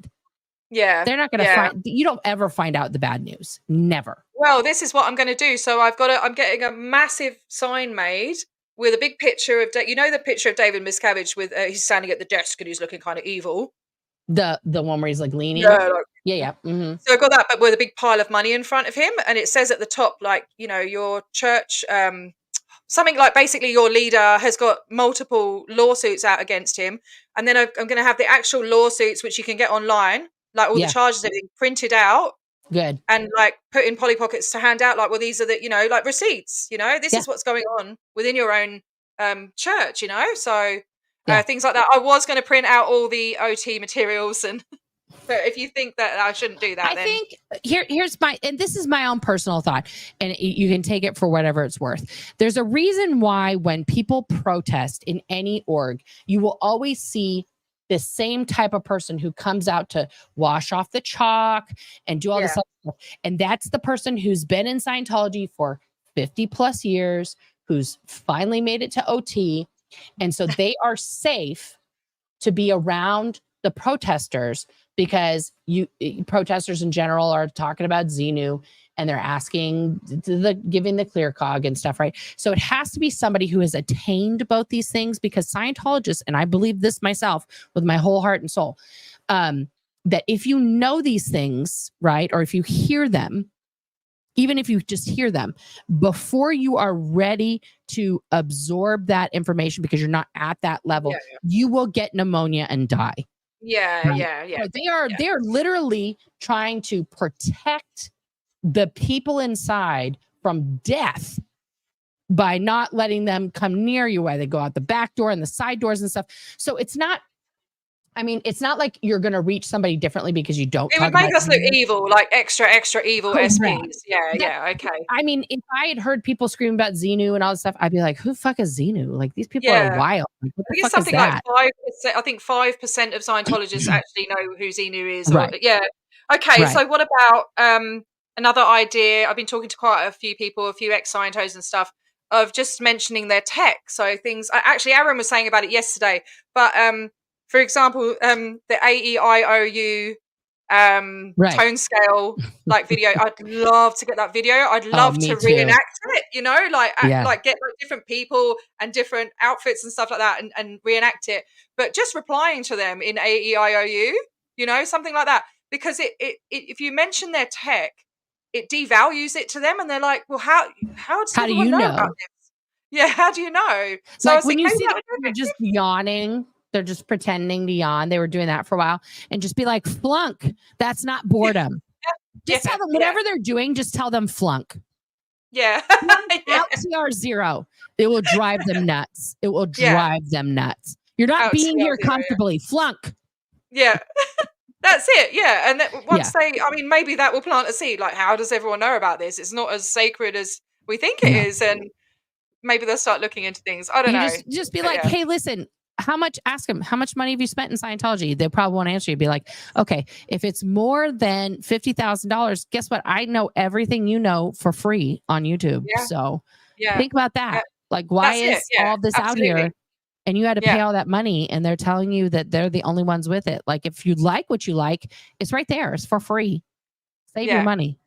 Yeah. They're not going to find, you don't ever find out the bad news. Never. Well, this is what I'm going to do. So I'm getting a massive sign made with a big picture of, you know, the picture of David Miscavige with, he's standing at the desk and he's looking kind of evil. The one where he's like leaning. Yeah. Mm-hmm. So I've got that, but with a big pile of money in front of him. And it says at the top, like, you know, your church, something like basically your leader has got multiple lawsuits out against him. And then I'm going to have the actual lawsuits, which you can get online, like all the charges, everything printed out. Good. And like put in Polly Pockets to hand out, like, well, these are the, you know, like receipts, you know, this is what's going on within your own church, you know. So things like that. I was going to print out all the OT materials, and but if you think that I shouldn't do that, I think here's my, and this is my own personal thought, and you can take it for whatever it's worth. There's a reason why when people protest in any org, you will always see the same type of person who comes out to wash off the chalk and do all this stuff. And that's the person who's been in Scientology for 50 plus years, who's finally made it to OT. And so they are safe to be around the protesters, because protesters in general are talking about Xenu and they're asking giving the clear cog and stuff, right? So it has to be somebody who has attained both these things, because Scientologists, and I believe this myself with my whole heart and soul, that if you know these things, right, or if you hear them, even if you just hear them, before you are ready to absorb that information, because you're not at that level, you will get pneumonia and die. Yeah. So they are literally trying to protect the people inside from death by not letting them come near you, while they go out the back door and the side doors and stuff. So it's not like you're going to reach somebody differently because you don't. It would make us look evil, like extra evil SPs. Yeah, okay. I mean, if I had heard people scream about Xenu and all this stuff, I'd be like, who the fuck is Xenu? Like, these people are wild. Like, what the fuck something is that? like 5%. I think 5% of Scientologists actually know who Xenu is. Right. Okay, so what about another idea? I've been talking to quite a few people, a few ex-Scientos and stuff, of just mentioning their tech. So things, actually, Aaron was saying about it yesterday, but for example, the AEIOU tone scale like video. I'd love to get that video. I'd love to reenact it, like get like different people and different outfits and stuff like that and reenact it. But just replying to them in AEIOU, something like that. Because it if you mention their tech, it devalues it to them, and they're like, well, how do you know about this? Yeah, how do you know? So like when you see them, they're just yawning, they're just pretending to yawn. They were doing that for a while, and just be like, flunk. That's not boredom. Just tell them whatever they're doing. Just tell them flunk. Yeah. LTR 0. It will drive them nuts. It will drive them nuts. You're not being here comfortably. Flunk. Yeah. That's it. Yeah. And once maybe that will plant a seed. Like, how does everyone know about this? It's not as sacred as we think it is. And maybe they'll start looking into things. I don't know. Just be like, hey, listen, ask them, how much money have you spent in Scientology? They probably won't answer you. Be like, okay, if it's more than $50,000, guess what? I know everything you know for free on YouTube. Yeah. So think about that. Yeah. Like, why is all this out here? And you had to pay all that money, and they're telling you that they're the only ones with it. Like, if you like what you like, it's right there. It's for free. Save your money.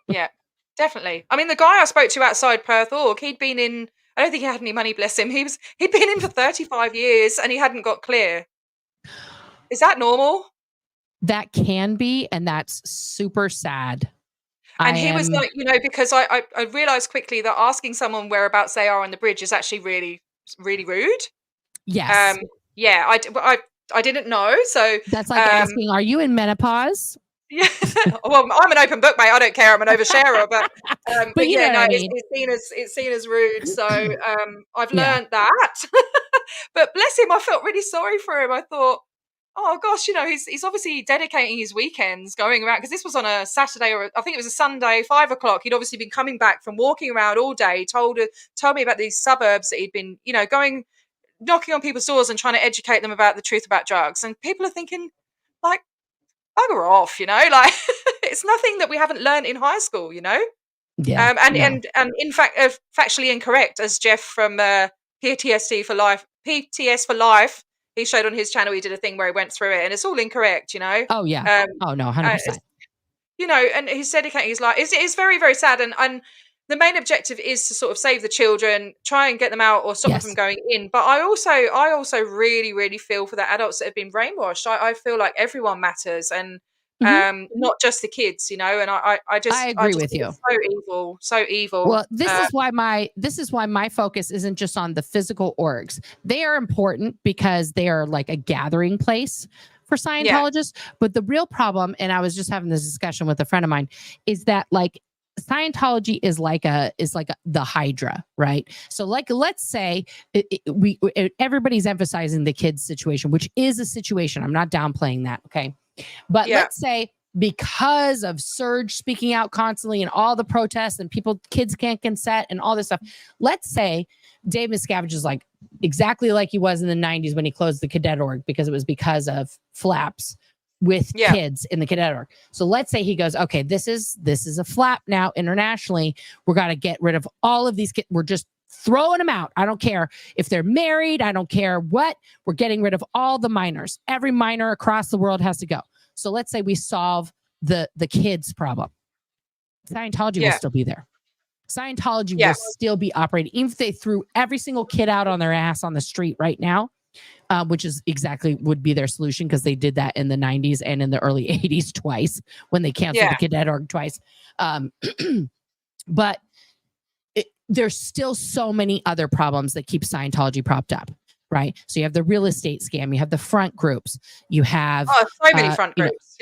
Yeah, definitely. I mean, the guy I spoke to outside Perth Org, he'd been in, I don't think he had any money, bless him. He'd been in for 35 years and he hadn't got clear. Is that normal? That can be, and that's super sad. And he was like, because I realized quickly that asking someone whereabouts they are on the bridge is actually really, really rude. Yes. I didn't know. So that's like asking, are you in menopause? Yeah. Well, I'm an open book, mate. I don't care. I'm an oversharer, but it's seen as rude. So I've learned that. But bless him, I felt really sorry for him. I thought, oh gosh, he's obviously dedicating his weekends going around, because this was on a Saturday, or I think it was a Sunday, 5 o'clock. He'd obviously been coming back from walking around all day. Told me about these suburbs that he'd been, going, knocking on people's doors and trying to educate them about the truth about drugs. And people are thinking, like, bugger off, like it's nothing that we haven't learned in high school, Yeah. And in fact, factually incorrect, as Jeff from PTS for Life, he showed on his channel. He did a thing where he went through it, and it's all incorrect, Oh yeah. Oh no, 100%. And he's dedicating his life. It's very, very sad, and the main objective is to sort of save the children, try and get them out or stop them from going in. But I also really, really feel for the adults that have been brainwashed. I feel like everyone matters, and not just the kids, And I agree with you. So evil. Well, this is why my focus isn't just on the physical orgs. They are important because they are like a gathering place for Scientologists. But the real problem, and I was just having this discussion with a friend of mine, is that like Scientology is like the Hydra, right? So like, let's say everybody's emphasizing the kids situation, which is a situation. I'm not downplaying that. Okay. But let's say because of Surge speaking out constantly and all the protests and kids can't consent and all this stuff. Let's say Dave Miscavige is like exactly like he was in the 90s when he closed the cadet org because it was because of flaps with kids in the cadet org. So let's say he goes, okay, this is a flap now internationally. We're got to get rid of all of these kids. We're just throwing them out. I don't care if they're married. I don't care what. We're getting rid of all the minors. Every minor across the world has to go. So let's say we solve the kids problem. Scientology will still be there. Scientology will still be operating. Even if they threw every single kid out on their ass on the street right now, which is exactly would be their solution because they did that in the 90s and in the early 80s twice when they canceled the cadet org twice. But there's still so many other problems that keep Scientology propped up, right? So you have the real estate scam, you have the front groups, you have so many front groups,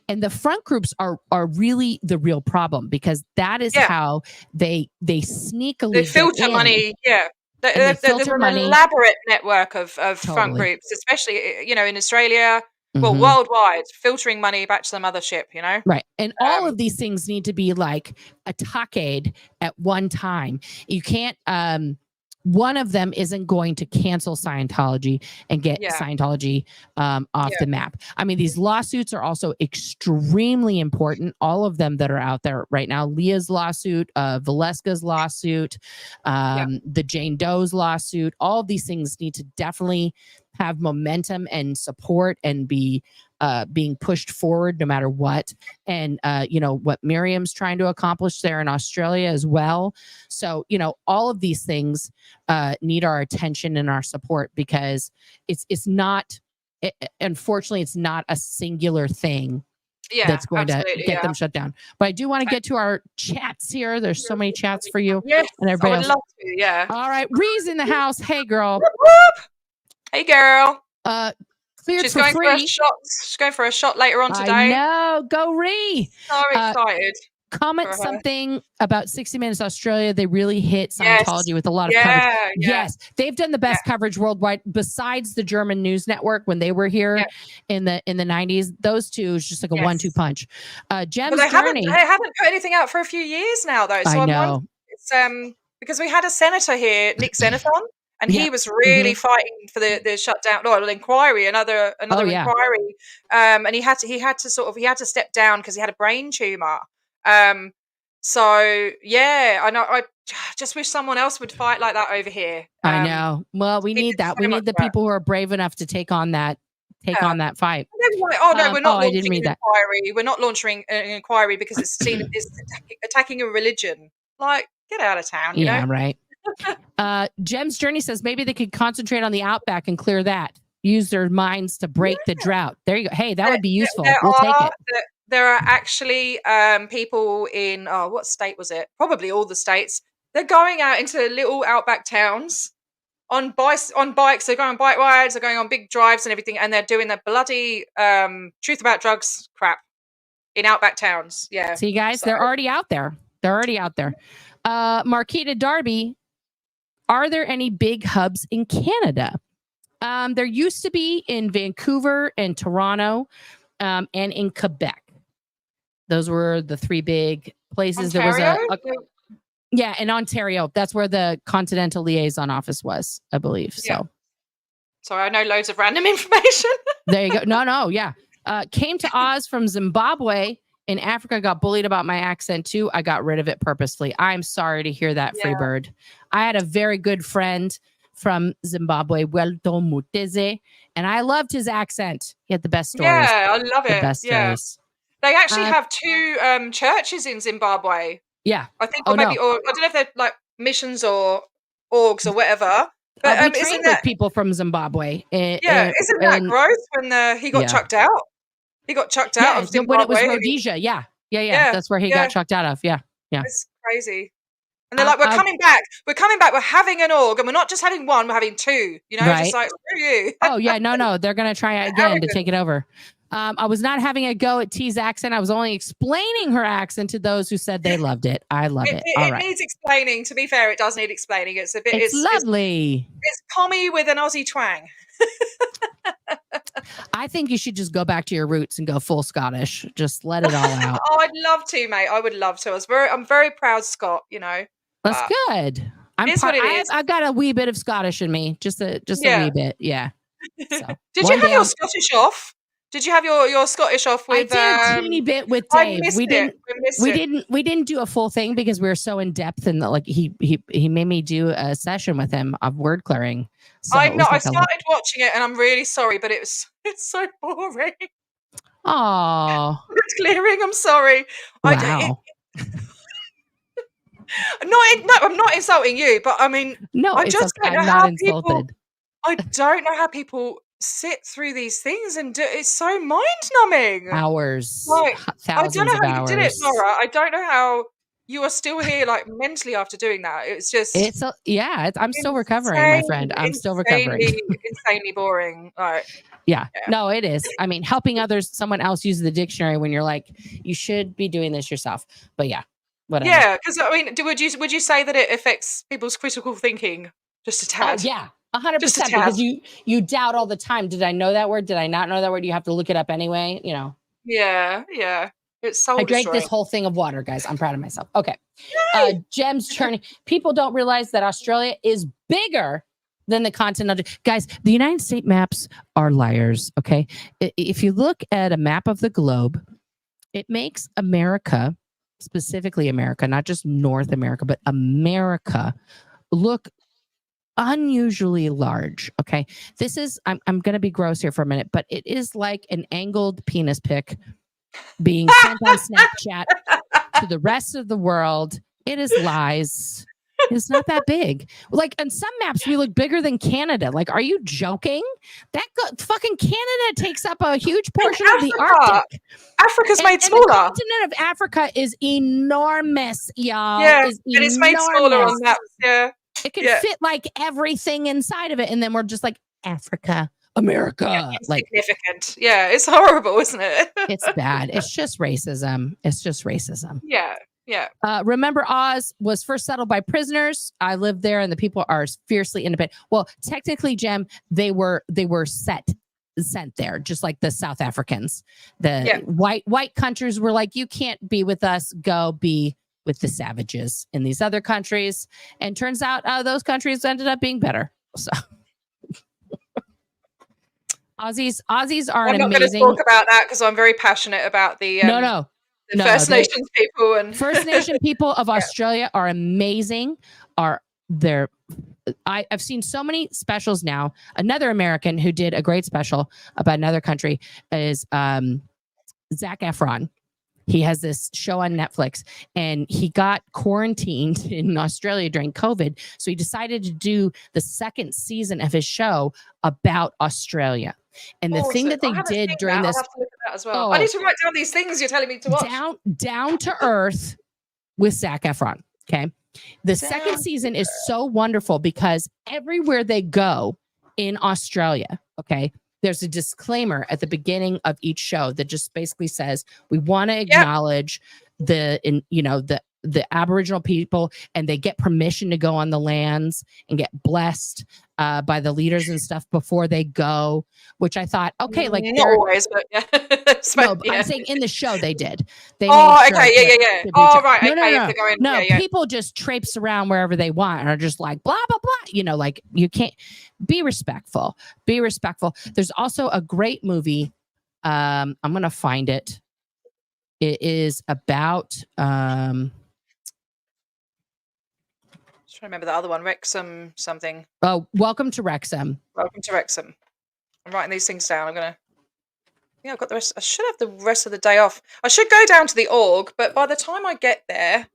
and the front groups are really the real problem because that is how they sneakily they filter money, There's an elaborate network of front groups, especially in Australia. Well, worldwide, filtering money back to the mothership, Right. And all of these things need to be like attacked at one time. You can't, one of them isn't going to cancel Scientology and get Scientology off the map. I mean, these lawsuits are also extremely important. All of them that are out there right now, Leah's lawsuit, Valeska's lawsuit, the Jane Doe's lawsuit, all of these things need to definitely have momentum and support and be being pushed forward no matter what. And, what Miriam's trying to accomplish there in Australia as well. So, all of these things need our attention and our support because it's not, unfortunately, it's not a singular thing that's going to get them shut down. But I do want to get to our chats here. There's so many chats for you. Yes, and everybody I would love to, All right, Ree's in the house. Hey, girl. Whoop, whoop. Hey, girl. Cleared She's for going free. for a shot. She's going for a shot later on today. I know. Go Ree. So excited. Comment something about 60 Minutes Australia. They really hit Scientology with a lot of coverage. Yes, they've done the best coverage worldwide besides the German news network when they were here in the 90s. Those two is just like a 1-2 punch. Jem's Journey. They haven't put anything out for a few years now, though. So I know. It's because we had a senator here, Nick Xenophon. And he was really fighting for the shutdown, or inquiry, another inquiry. And he had to step down because he had a brain tumor. So I know. I just wish someone else would fight like that over here. I know. Well, we need that. We need the people who are brave enough to take on that fight. Like, we're not launching an inquiry. We're not launching an inquiry because it's seen as attacking a religion. Like, get out of town. You know? Right. Jem's Journey says maybe they could concentrate on the outback and clear that. Use their minds to break the drought. There you go. Hey, that would be useful. We'll take it. There are actually people in what state was it? Probably all the states. They're going out into little outback towns on bikes. They're going on bike rides. They're going on big drives and everything, and they're doing the bloody truth about drugs crap in outback towns. Yeah. See, guys, they're already out there. Marquita Darby. Are there any big hubs in Canada? There used to be in Vancouver and Toronto and in Quebec. Those were the three big places. Ontario? There was in Ontario. That's where the Continental Liaison Office was, I believe. So, sorry, I know loads of random information. There you go. No, yeah. Came to Oz from Zimbabwe. In Africa, got bullied about my accent too. I got rid of it purposely. I'm sorry to hear that, Freebird. I had a very good friend from Zimbabwe, Welto Muteze, and I loved his accent. He had the best stories. Yeah, I love it. The best stories. They actually have two churches in Zimbabwe. Yeah. I think, or I don't know if they're like missions or orgs or whatever. But we trained with people from Zimbabwe. Isn't that gross when he got chucked out? He got chucked out of Zimbabwe. When it was Rhodesia. Yeah. That's where he got chucked out of. Yeah. It's crazy. And they're like, we're coming back. We're coming back. We're having an org. And we're not just having one, we're having two. Just like, screw you. No. They're going to try again to take it over. I was not having a go at T's accent. I was only explaining her accent to those who said they loved it. I love it. All right. It needs explaining. To be fair, it does need explaining. It's a bit. It's lovely. It's pommy with an Aussie twang. I think you should just go back to your roots and go full Scottish. Just let it all out. Oh, I'd love to, mate. I would love to. I'm very proud Scot, you know. That's good. I've got a wee bit of Scottish in me. Just a wee bit. Yeah. So, did you have your Scottish off? Did you have your Scottish off with? I did a teeny bit with Dave. We didn't do a full thing because we were so in depth, and like he made me do a session with him of word clearing. So I know. I started watching it, and I'm really sorry, but it's so boring. Oh, it's clearing. I'm sorry. Wow. I'm not insulting you, but I mean, no, I just don't know how people. I don't know how people sit through these things and do. It's so mind numbing. Hours, like thousands I don't know how hours. you did it, Nora. I don't know how you are still here, like mentally after doing that. It's just. I'm still recovering, my friend. I'm still recovering. Insanely boring. Yeah. No, it is. I mean, helping someone else use the dictionary when you're like, you should be doing this yourself. But yeah. Whatever. Yeah, because I mean, would you say that it affects people's critical thinking just a tad? Yeah, 100%. Because you doubt all the time. Did I know that word? Did I not know that word? You have to look it up anyway. You know. Yeah. It's soul I drank destroying. this whole thing of water, guys. I'm proud of myself. Okay. Gems churning. People don't realize that Australia is bigger than the continent. Guys, the United States maps are liars. Okay. If you look at a map of the globe, it makes America, specifically America, not just North America, but America, look unusually large. Okay. This is, I'm going to be gross here for a minute, but it is like an angled penis pic being sent on Snapchat to the rest of the world. It is lies. It's not that big. Like on some maps, we look bigger than Canada. Like, are you joking? Fucking Canada takes up a huge portion of the Arctic. Africa's made smaller. The continent of Africa is enormous, y'all. Yeah, and it's made smaller on maps. Yeah, it can fit like everything inside of it, and then we're just like Africa, America. Yeah, like significant. Yeah, it's horrible, isn't it? It's bad. It's just racism. Yeah. Yeah. Remember, Oz was first settled by prisoners. I lived there, and the people are fiercely independent. Well, technically, Jem, they were sent there, just like the South Africans. The white countries were like, you can't be with us. Go be with the savages in these other countries. And turns out those countries ended up being better. So Aussies are amazing. I'm not going to talk about that because I'm very passionate about the First Nations people and First Nation people of Australia are amazing. I've seen so many specials now. Another American who did a great special about another country is Zac Efron. He has this show on Netflix, and he got quarantined in Australia during COVID. So he decided to do the second season of his show about Australia. And the thing that they did during this, I'll have to look at that as well. I need to write down these things you're telling me to watch. Down to earth with Zac Efron. Okay. The second season is so wonderful because everywhere they go in Australia, okay, there's a disclaimer at the beginning of each show that just basically says, we want to acknowledge the Aboriginal people, and they get permission to go on the lands and get blessed by the leaders and stuff before they go, which I thought, okay, like not always, but yeah. I'm saying in the show they did. They okay, yeah. Oh, right, no, people just traipse around wherever they want and are just like blah blah blah. Like you can't be respectful. Be respectful. There's also a great movie. I'm gonna find it. It is about trying to remember the other one, Wrexham something. Oh, Welcome to Wrexham. Welcome to Wrexham. I'm writing these things down. I've got the rest. I should have the rest of the day off. I should go down to the org, but by the time I get there,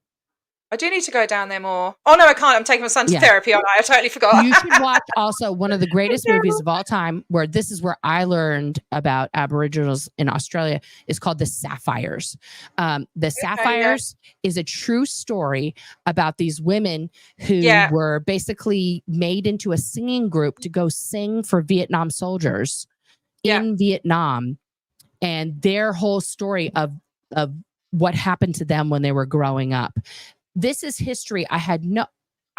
I do need to go down there more. Oh no, I can't. I'm taking my son to therapy. I totally forgot. You should watch also one of the greatest movies of all time, where this is where I learned about Aboriginals in Australia, is called The Sapphires. The Sapphires is a true story about these women who were basically made into a singing group to go sing for Vietnam soldiers in Vietnam, and their whole story of what happened to them when they were growing up. This is history I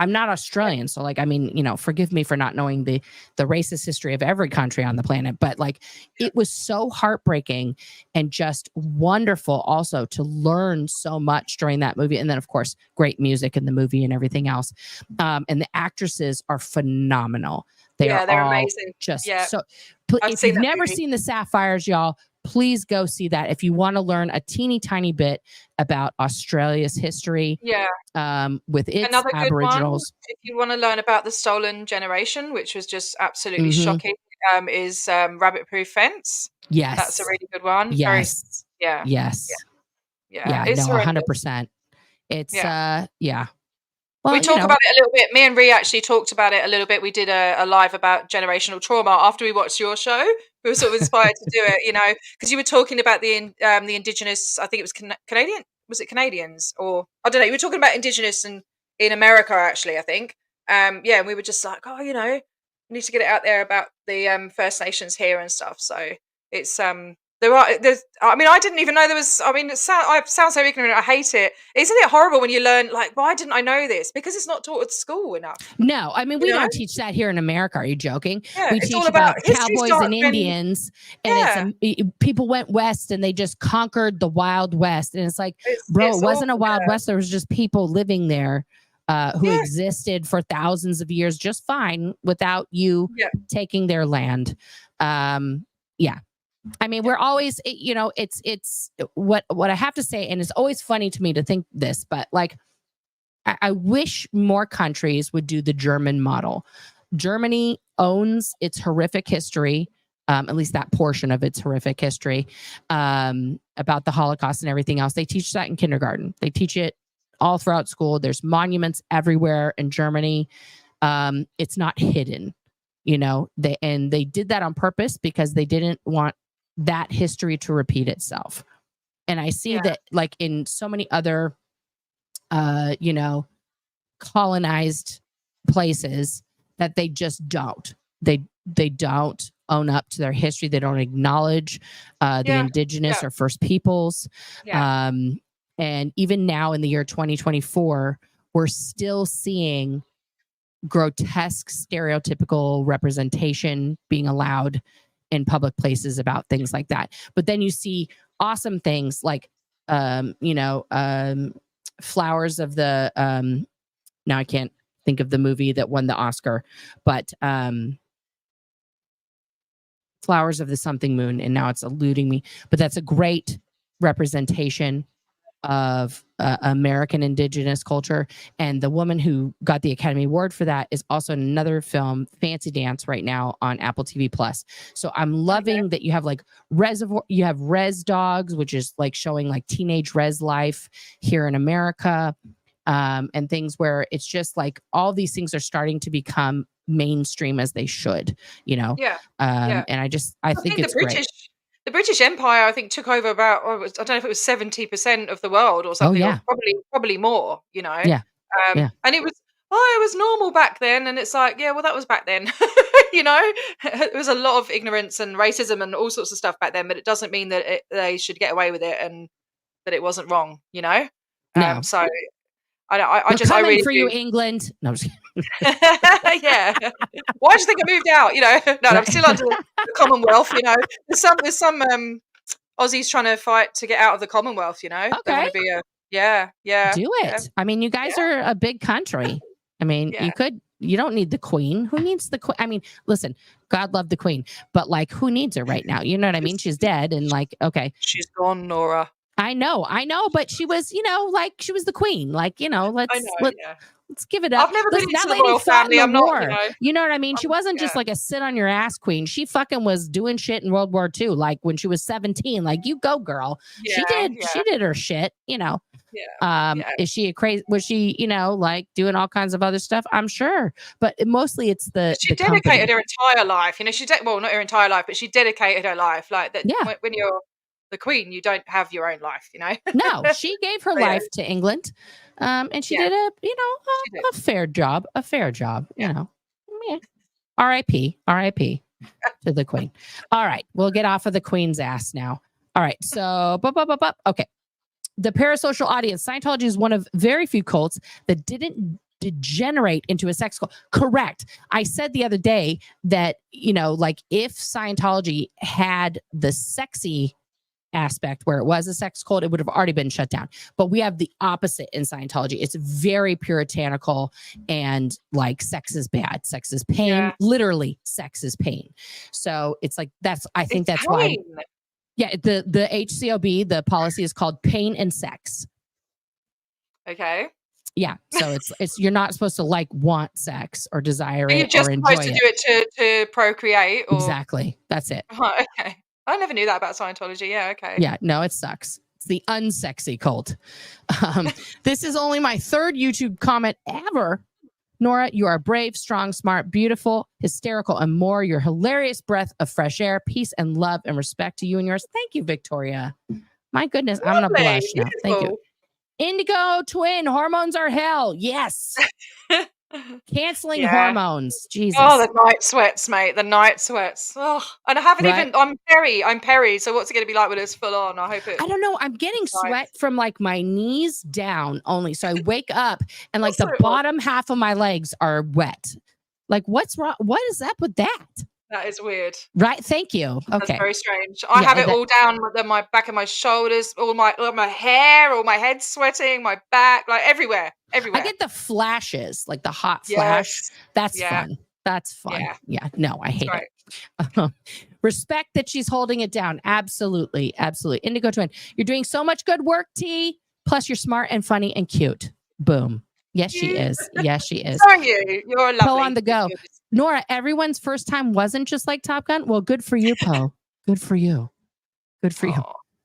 I'm not Australian, so like, I mean, you know, forgive me for not knowing the racist history of every country on the planet, but like, it was so heartbreaking and just wonderful also to learn so much during that movie. And then, of course, great music in the movie and everything else. And the actresses are phenomenal. They're all amazing. Just so. I've If you've seen that never movie. seen the Sapphires, y'all, please go see that. If you want to learn a teeny tiny bit about Australia's history, with its Another good Aboriginals. one, if you want to learn about the stolen generation, which was just absolutely shocking, is Rabbit Proof Fence. Yes, that's a really good one. Yes, yeah. No, It's 100%. It's Well, we talk about it a little bit. Me and Ree actually talked about it a little bit. We did a live about generational trauma after we watched your show. We were sort of inspired to do it, you know, because you were talking about the indigenous. I think it was Canadian. Was it Canadians or I don't know? You were talking about indigenous in America, actually. I think. And we were just like, oh, you know, we need to get it out there about the First Nations here and stuff. So it's there's I mean, I didn't even know there was. I mean, I sound so ignorant. I hate it. Isn't it horrible when you learn, like, why didn't I know this? Because it's not taught at school enough. No, I mean, we don't teach that here in America. Are you joking? Yeah, we teach about cowboys and Indians, and people went west and they just conquered the Wild West. And it's like, bro, it wasn't a Wild West. There was just people living there who existed for thousands of years just fine without you taking their land. I mean, we're always, you know, it's what I have to say. And it's always funny to me to think this, but like, I wish more countries would do the German model. Germany owns its horrific history, at least that portion of its horrific history, about the Holocaust and everything else. They teach that in kindergarten. They teach it all throughout school. There's monuments everywhere in Germany. It's not hidden, you know, they did that on purpose because they didn't want that history to repeat itself. And I see that like in so many other, you know, colonized places that they just don't, they don't own up to their history. They don't acknowledge the indigenous or First Peoples. And even now in the year 2024, we're still seeing grotesque stereotypical representation being allowed in public places about things like that. But then you see awesome things like, you know, Flowers of the, now I can't think of the movie that won the Oscar, but Flowers of the Something Moon, and now it's eluding me, but that's a great representation of American indigenous culture. And the woman who got the Academy Award for that is also in another film, Fancy Dance, right now on Apple TV+. So I'm loving that you have like you have Res Dogs, which is like showing like teenage res life here in America, and things where it's just like all these things are starting to become mainstream as they should, you know. And I think it's great. The British Empire, I think, took over about, I don't know if it was 70% of the world or something, or probably more, you know. And it was normal back then. And it's like, well, that was back then, you know. There was a lot of ignorance and racism and all sorts of stuff back then, but it doesn't mean that they should get away with it and that it wasn't wrong, you know. No. So I really for you, England. No, I'm just yeah. Why do you think I moved out? You know, no, I'm still under the Commonwealth. You know, there's some Aussies trying to fight to get out of the Commonwealth. You know, they want to be a do it. I mean, you guys are a big country. I mean, you don't need the Queen. Who needs the Queen? I mean, listen, God love the Queen, but like, who needs her right now? You know what I mean? She's dead, and like, okay, she's gone, Nora. I know, but she was, you know, like she was the queen. Like, you know, let's give it up. I've never been into the royal family. I'm not, you know what I mean? She wasn't just like a sit on your ass queen. She fucking was doing shit in World War II. Like when she was 17, like, you go, girl. She did her shit, you know. Is she a crazy? Was she, you know, like doing all kinds of other stuff? I'm sure, but mostly it's she dedicated her entire life. You know, not her entire life, but she dedicated her life like that. Yeah. When you're the Queen, you don't have your own life, you know. No, she gave her life to England, and she did a fair job. You know. R.I.P. to the Queen. All right, we'll get off of the Queen's ass now. All right, so okay. The parasocial audience. Scientology is one of very few cults that didn't degenerate into a sex cult. Correct. I said the other day that, like if Scientology had the sexy aspect where it was a sex cult, it would have already been shut down. But we have the opposite in Scientology. It's very puritanical and like sex is bad, sex is pain. Yeah. Literally, sex is pain. So it's like I think that's why. Yeah, the HCOB, the policy is called pain and sex. Okay. Yeah, so it's you're not supposed to like want sex or desire it or enjoy it. You're just supposed to do it to procreate. Or... Exactly, that's it. Oh, okay. I never knew that about Scientology. Yeah, okay. Yeah, no, it sucks. It's the unsexy cult. This is only my third YouTube comment ever. Nora, you are brave, strong, smart, beautiful, hysterical, and more. Your hilarious breath of fresh air, peace and love and respect to you and yours. Thank you, Victoria. My goodness, I'm going to blush now. Beautiful. Thank you. Indigo twin, hormones are hell. Yes. Canceling hormones. Jesus. Oh, the night sweats, mate. The night sweats. Oh, and I haven't even. I'm Perry. So what's it going to be like when it's full on? I hope it. I don't know. I'm getting sweat from like my knees down only. So I wake up and like the bottom half of my legs are wet. Like what's wrong? What is up with that? That is weird. Right. Thank you. Okay. That's very strange. I have it all down my back of my shoulders, all my hair, all my head sweating, my back, like everywhere. I get the flashes, like the hot flash. That's fun. That's fun. Yeah. No, I hate it. Respect that she's holding it down. Absolutely. Absolutely. Indigo twin. You're doing so much good work, T. Plus you're smart and funny and cute. Boom. Yes, she is. Yes, she is. So are you. You're lovely. Poe on the go. Nora, everyone's first time wasn't just like Top Gun. Well, good for you, Poe. Good for you. Good for you.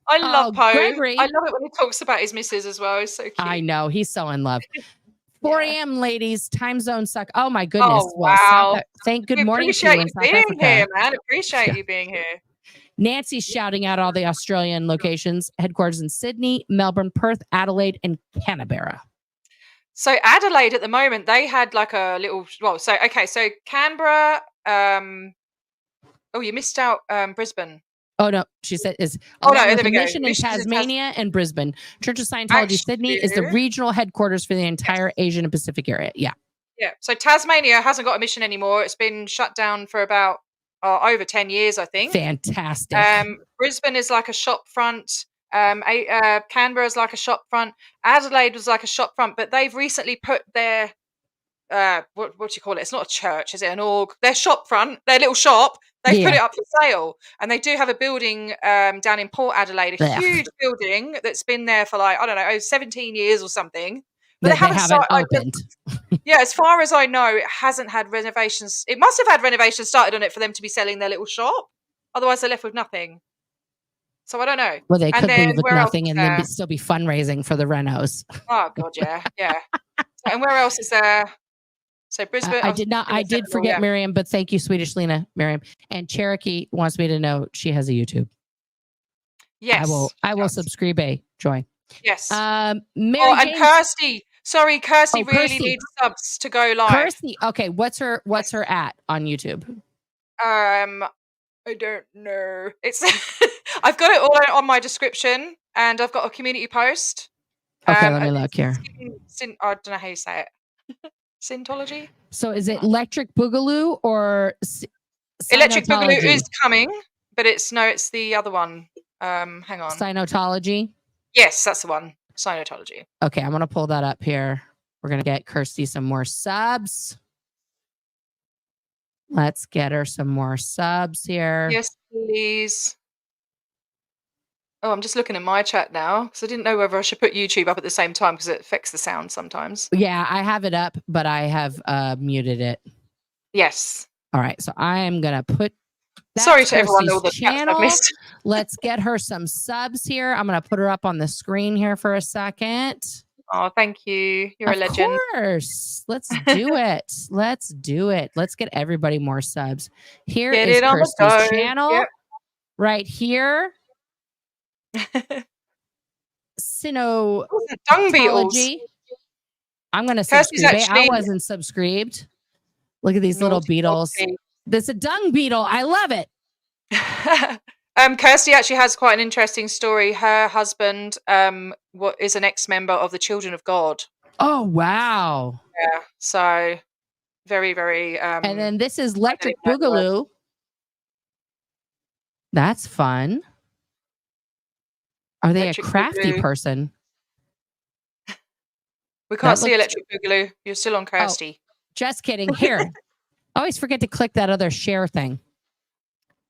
I love Poe. Gregory. I love it when he talks about his missus as well. He's so cute. I know. He's so in love. 4 a.m. ladies. Time zone suck. Oh, my goodness. Oh, wow. Well, good morning to you in South Africa. Here, man. Appreciate you being here. Nancy's shouting out all the Australian locations. Headquarters in Sydney, Melbourne, Perth, Adelaide, and Canberra. So Adelaide at the moment, they had like a little, so Canberra, you missed out Brisbane. Oh, no, she said is there we go. Mission in Tasmania and Brisbane. Church of Scientology Sydney is the regional headquarters for the entire Asian and Pacific area. Yeah. Yeah. So Tasmania hasn't got a mission anymore. It's been shut down for about over 10 years, I think. Fantastic. Brisbane is like a shop front. Canberra is like a shop front. Adelaide was like a shop front, but they've recently put their what do you call it? It's not a church, is it? An org? Their shop front, their little shop. They put it up for sale, and they do have a building down in Port Adelaide, a huge building that's been there for like 17 years or something. But they haven't opened. Yeah, as far as I know, it hasn't had renovations. It must have had renovations started on it for them to be selling their little shop. Otherwise, they're left with nothing. So I don't know. Well, they could leave with nothing and then still be fundraising for the renos. Oh God, yeah. And where else is there? So Brisbane. I did forget Miriam, but thank you, Swedish Lena, Miriam. And Cherokee wants me to know she has a YouTube. Yes, I will subscribe. Joy. Yes. And Kirsty. Sorry, Kirsty really needs subs to go live. Kirsty. Okay, what's her at on YouTube? I don't know. It's I've got it all on my description, and I've got a community post. Okay, let me look here. I don't know how you say it. Scientology. So is it Electric Boogaloo or Electric Boogaloo is coming, but it's the other one. Hang on. Scientology? Yes, that's the one. Scientology. Okay, I'm gonna pull that up here. We're gonna get Kirsty some more subs. Let's get her some more subs here. Yes, please. Oh, I'm just looking at my chat now because I didn't know whether I should put YouTube up at the same time because it affects the sound sometimes. Yeah, I have it up, but I have muted it. Yes. All right, so I am gonna put. Sorry to everyone all the channel. I've missed. Let's get her some subs here. I'm gonna put her up on the screen here for a second. Oh, thank you. You're a legend. Of course. Let's do it. Let's do it. Let's get everybody more subs. Here is Kirsty's channel. Yep. Right here. Dung beetles. I'm going to subscribe. I wasn't subscribed. Look at these little beetles. There's a dung beetle. I love it. Kirsty actually has quite an interesting story. Her husband is an ex-member of the Children of God. Oh, wow. Yeah. So very, very. And then this is Electric Boogaloo. That's fun. Are they Electric a crafty Boogaloo. Person? We can't see Electric Boogaloo. You're still on Kirsty. Oh, just kidding. Here. I always forget to click that other share thing.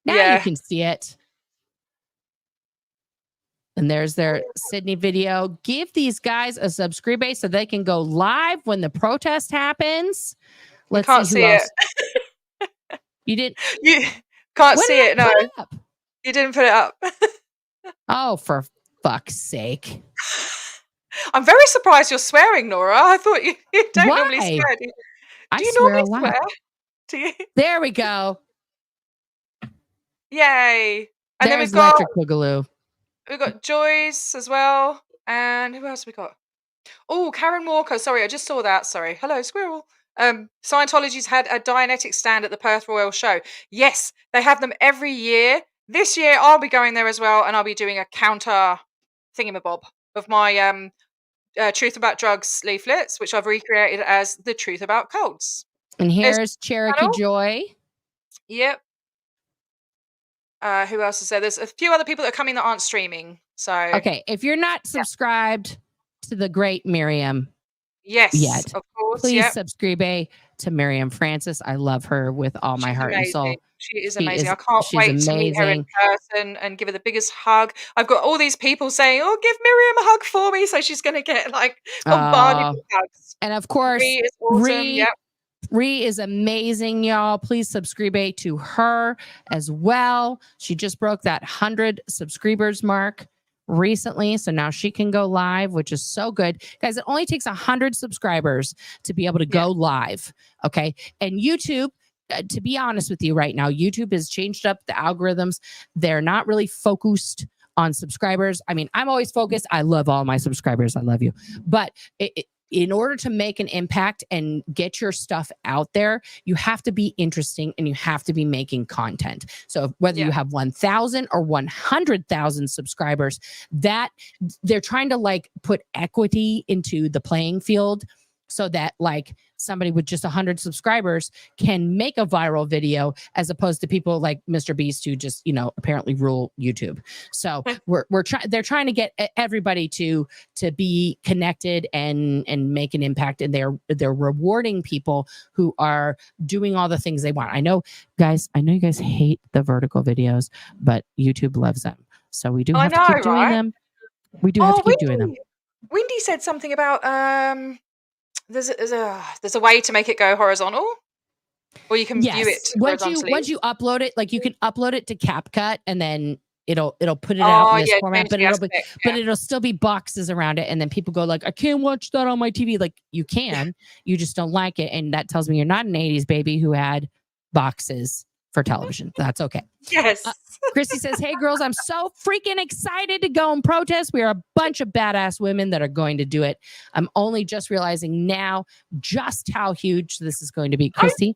Now you can see it. And there's their Sydney video. Give these guys a subscribe base so they can go live when the protest happens. Let's see who else. You didn't. You can't see it. No, you didn't put it up. Oh, for fuck's sake! I'm very surprised you're swearing, Nora. I thought you don't normally swear. Do you normally swear? Do you? There we go. Yay! And then we've got Electric Boogaloo. We've got Joyce as well. And who else have we got? Oh, Karen Walker. Sorry, I just saw that. Sorry. Hello, squirrel. Scientology's had a Dianetic stand at the Perth Royal Show. Yes, they have them every year. This year, I'll be going there as well, and I'll be doing a counter thingamabob of my Truth About Drugs leaflets, which I've recreated as the Truth About Cults. And here's Cherokee Joy. Yep. Who else is there? There's a few other people that are coming that aren't streaming. So okay, if you're not subscribed to the great Miriam, yet, of course, please subscribe to Miriam Francis. I love her with all my heart and soul. She is amazing. I can't wait to meet her in person and give her the biggest hug. I've got all these people saying, "Oh, give Miriam a hug for me," so she's going to get like bombarded with hugs. And of course, Ree is awesome. Ree is amazing, y'all. Please subscribe to her as well. She just broke that 100 subscribers mark recently, so now she can go live, which is so good. Guys, it only takes 100 subscribers to be able to go live, okay? And YouTube, to be honest with you right now, YouTube has changed up the algorithms. They're not really focused on subscribers. I mean, I'm always focused. I love all my subscribers. I love you. But in order to make an impact and get your stuff out there, you have to be interesting and you have to be making content. So whether you have 1,000 or 100,000 subscribers, that they're trying to like put equity into the playing field so that like somebody with just 100 subscribers can make a viral video as opposed to people like Mr. Beast who just, apparently rule YouTube. So they're trying to get everybody to be connected and make an impact, and they're rewarding people who are doing all the things they want. I know you guys hate the vertical videos, but YouTube loves them. So we do have to keep doing them. We do have to keep doing them. Wendy said something about there's a way to make it go horizontal, or you can view it horizontally. Once you upload it, like you can upload it to CapCut, and then it'll put it out in this format, but it'll still be boxes around it, and then people go like, I can't watch that on my TV. Like you can, you just don't like it, and that tells me you're not an 80s baby who had boxes for television. That's okay. Yes. Christy says, hey girls, I'm so freaking excited to go and protest. We are a bunch of badass women that are going to do it. I'm only just realizing now just how huge this is going to be. Christy,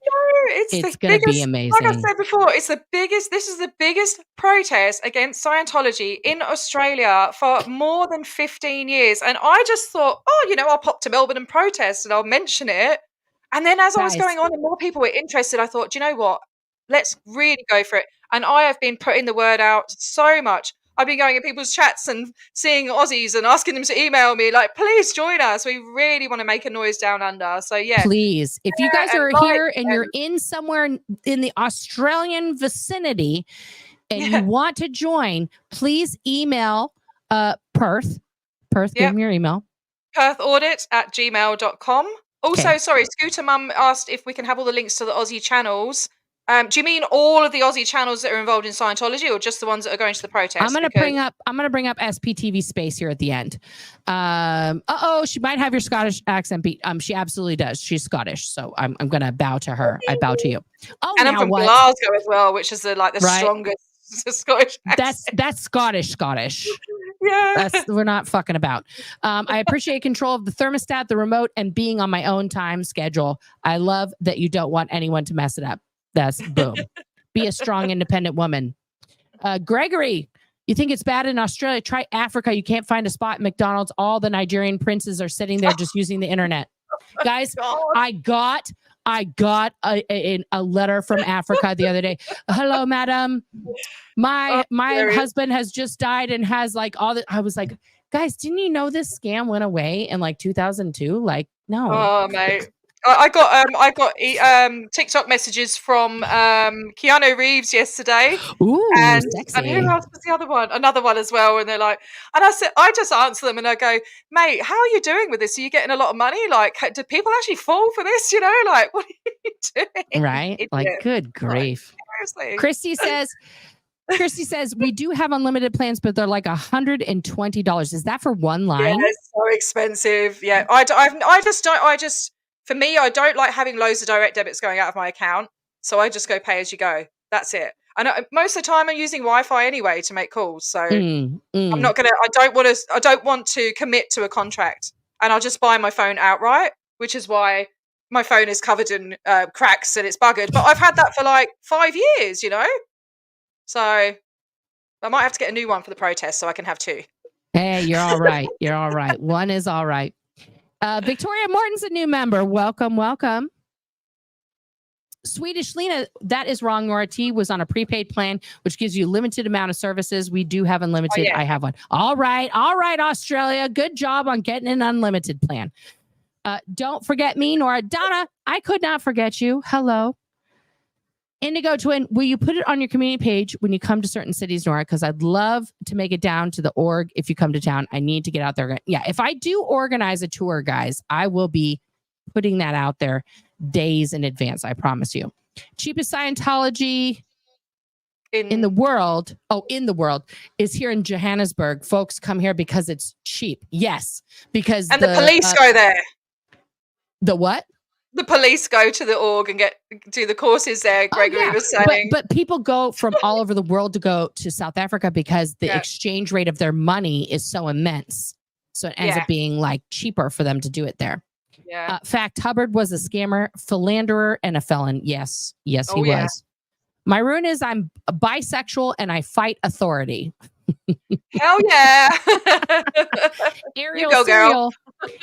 it's going to be amazing. Like I said before, this is the biggest protest against Scientology in Australia for more than 15 years. And I just thought, I'll pop to Melbourne and protest and I'll mention it. And then as I was going on and more people were interested, I thought, do you know what? Let's really go for it. And I have been putting the word out so much. I've been going in people's chats and seeing Aussies and asking them to email me, like, please join us. We really want to make a noise down under. So, yeah. Please. If you guys are here and you're in somewhere in the Australian vicinity and you want to join, please email Perth. Give me your email. perthaudit@gmail.com. Also, sorry, Scooter Mum asked if we can have all the links to the Aussie channels. Do you mean all of the Aussie channels that are involved in Scientology, or just the ones that are going to the protest? I'm going to bring up SPTV.space here at the end. She might have your Scottish accent beat. She absolutely does. She's Scottish, so I'm going to bow to her. I bow to you. Oh, and I'm from Glasgow as well, which is the strongest Scottish accent. That's Scottish. Yeah, we're not fucking about. I appreciate control of the thermostat, the remote, and being on my own time schedule. I love that you don't want anyone to mess it up. That's boom. Be a strong, independent woman. Gregory, you think it's bad in Australia? Try Africa. You can't find a spot at McDonald's. All the Nigerian princes are sitting there just using the internet. Guys, I got a letter from Africa the other day. Hello, madam. My husband has just died and has like all that. I was like, guys, didn't you know this scam went away in like 2002? Like, no. Oh, mate. I got TikTok messages from Keanu Reeves yesterday. Ooh, and sexy. who else was the other one? Another one as well. And they're like, and I just answer them and I go, mate, how are you doing with this? Are you getting a lot of money? Like, do people actually fall for this? You know, like, what are you doing? Right? Idiot. Like, good grief. Like, seriously. Christy says we do have unlimited plans, but they're like $120. Is that for one line? Yeah, it's so expensive. Yeah, I for me, I don't like having loads of direct debits going out of my account, so I just go pay as you go. That's it. And most of the time, I'm using Wi-Fi anyway to make calls, so I'm not gonna. I don't want to commit to a contract, and I'll just buy my phone outright, which is why my phone is covered in cracks and it's buggered. But I've had that for like 5 years, you know. So I might have to get a new one for the protest so I can have two. Hey, you're all right. You're all right. One is all right. Victoria Morton's a new member. Welcome, welcome. Swedish Lena, that is wrong. Nora T was on a prepaid plan, which gives you limited amount of services. We do have unlimited. I have one. All right, Australia. Good job on getting an unlimited plan. Don't forget me, Nora. Donna, I could not forget you. Hello. Indigo Twin, will you put it on your community page when you come to certain cities, Nora? Because I'd love to make it down to the org if you come to town. I need to get out there. Yeah, if I do organize a tour, guys, I will be putting that out there days in advance. I promise you. Cheapest Scientology in the world. Oh, in the world is here in Johannesburg. Folks come here because it's cheap. Yes, because the police go there. The what? The police go to the org and do the courses there. Gregory was saying, but people go from all over the world to go to South Africa because the exchange rate of their money is so immense. So it ends up being like cheaper for them to do it there. Yeah. Fact: Hubbard was a scammer, philanderer, and a felon. Yes, he was. My ruin is I'm bisexual and I fight authority. Hell yeah. Ariel, girl.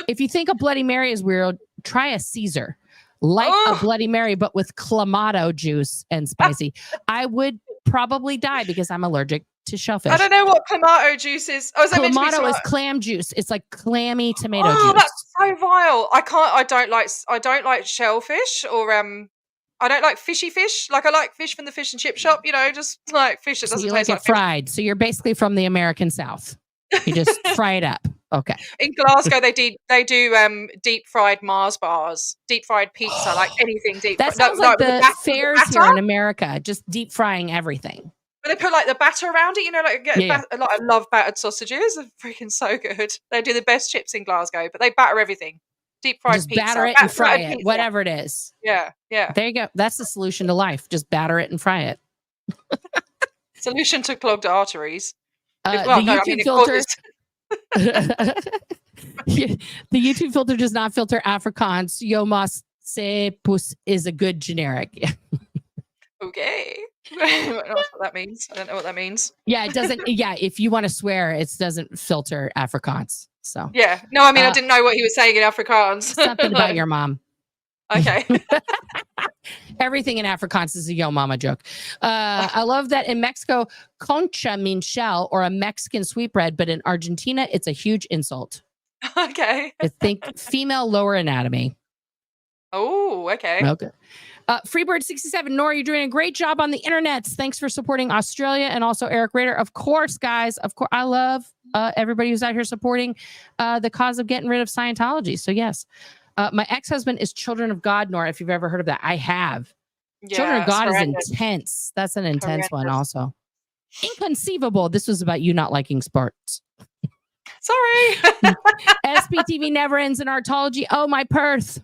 If you think a Bloody Mary is weird, try a Caesar. Like a Bloody Mary, but with clamato juice and spicy. I would probably die because I'm allergic to shellfish. I don't know what clamato juice is. Oh, is that clamato is clam juice. It's like clammy tomato juice. Oh, that's so vile. I don't like shellfish or I don't like fishy fish. Like I like fish from the fish and chip shop, you know, just like fish that doesn't taste like fried. So you're basically from the American South. You just fry it up. Okay. In Glasgow, they do deep fried Mars bars, deep fried pizza, like anything deep. That sounds like the fairs here in America, just deep frying everything. But they put like the batter around it, you know, like I love battered sausages. They're freaking so good. They do the best chips in Glasgow, but they batter everything. Deep fried just pizza. Batter it and fry it, whatever it is. Yeah, yeah. There you go. That's the solution to life. Just batter it and fry it. Solution to clogged arteries. YouTube filter. The YouTube filter does not filter Afrikaans. Yo mas se pus is a good generic. Okay. I don't know what that means. I don't know what that means. Yeah, it doesn't. Yeah, if you want to swear, it doesn't filter Afrikaans. So yeah, no, I mean I didn't know what he was saying in Afrikaans. Something about your mom. Okay. Everything in Afrikaans is a yo mama joke. I love that in Mexico, concha means shell or a Mexican sweetbread, but in Argentina, it's a huge insult. Okay. I think female lower anatomy. Oh, okay. Okay. Freebird67, Nora, you're doing a great job on the internet. Thanks for supporting Australia and also Eric Rader. Of course, guys. Of course, I love everybody who's out here supporting the cause of getting rid of Scientology. So yes, my ex-husband is Children of God, Nora. If you've ever heard of that, I have. Yeah, Children of God is intense. That's an intense one, also. Inconceivable. This was about you not liking sports. Sorry. SPTV never ends in Artology. Oh, my Perth.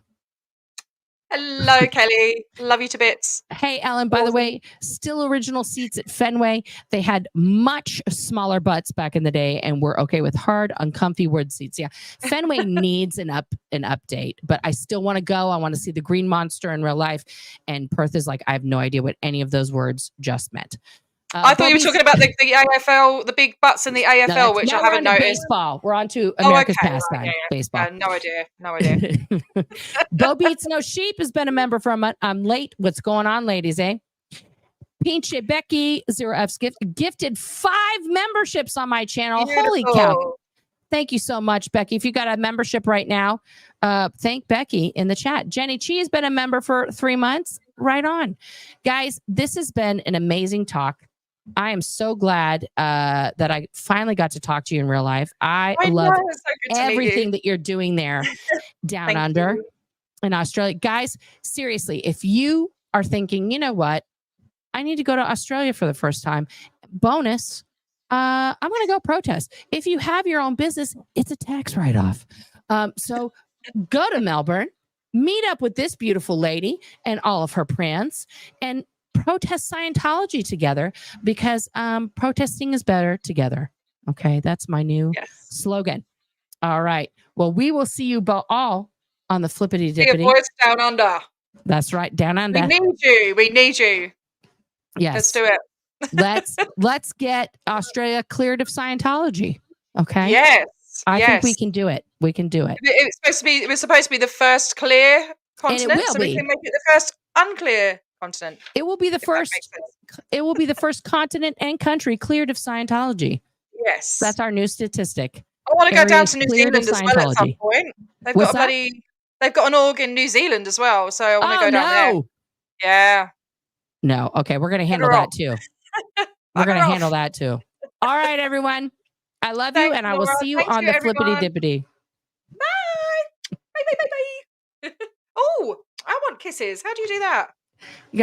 Hello, Kelly. Love you to bits. Hey, Ellen, by the way, still original seats at Fenway. They had much smaller butts back in the day and were okay with hard, uncomfy wood seats. Yeah. Fenway needs an update, but I still want to go. I want to see the green monster in real life. And Perth is like, I have no idea what any of those words just meant. I thought you were talking about the AFL, the big butts in the AFL, which I haven't noticed. Baseball. We're on to America's pastime. Right, baseball. No idea. Bo Beats No Sheep has been a member for a month. I'm late. What's going on, ladies, eh? Pinche Becky, 0F's gifted 5 memberships on my channel. Beautiful. Holy cow. Thank you so much, Becky. If you got a membership right now, thank Becky in the chat. Jenny Chi has been a member for 3 months. Right on. Guys, this has been an amazing talk. I am so glad that I finally got to talk to you in real life. I love everything that you're doing there down under in Australia. Guys, seriously, if you are thinking, you know what, I need to go to Australia for the first time, bonus, I'm going to go protest. If you have your own business, it's a tax write-off. So go to Melbourne, meet up with this beautiful lady and all of her friends, and protest Scientology together, because protesting is better together. Okay, that's my new slogan. All right. Well, we will see you all on the flippity dippity. See your voice down under. That's right, down under. We need you. Yes, let's do it. let's get Australia cleared of Scientology. Okay. Yes. I think we can do it. We can do it. It was supposed to be the first clear continent, and it will so be. we can make it the first unclear continent. It will be the first. It will be the first continent and country cleared of Scientology. Yes, that's our new statistic. I want to go down to New Zealand as well at some point. They've got an org in New Zealand as well, so I want to go down there. Yeah. No. Okay, we're gonna handle that too. We're gonna handle that too. All right, everyone. I love you, and I will see you on the flippity dippity. Bye. Bye. Oh, I want kisses. How do you do that? You gotta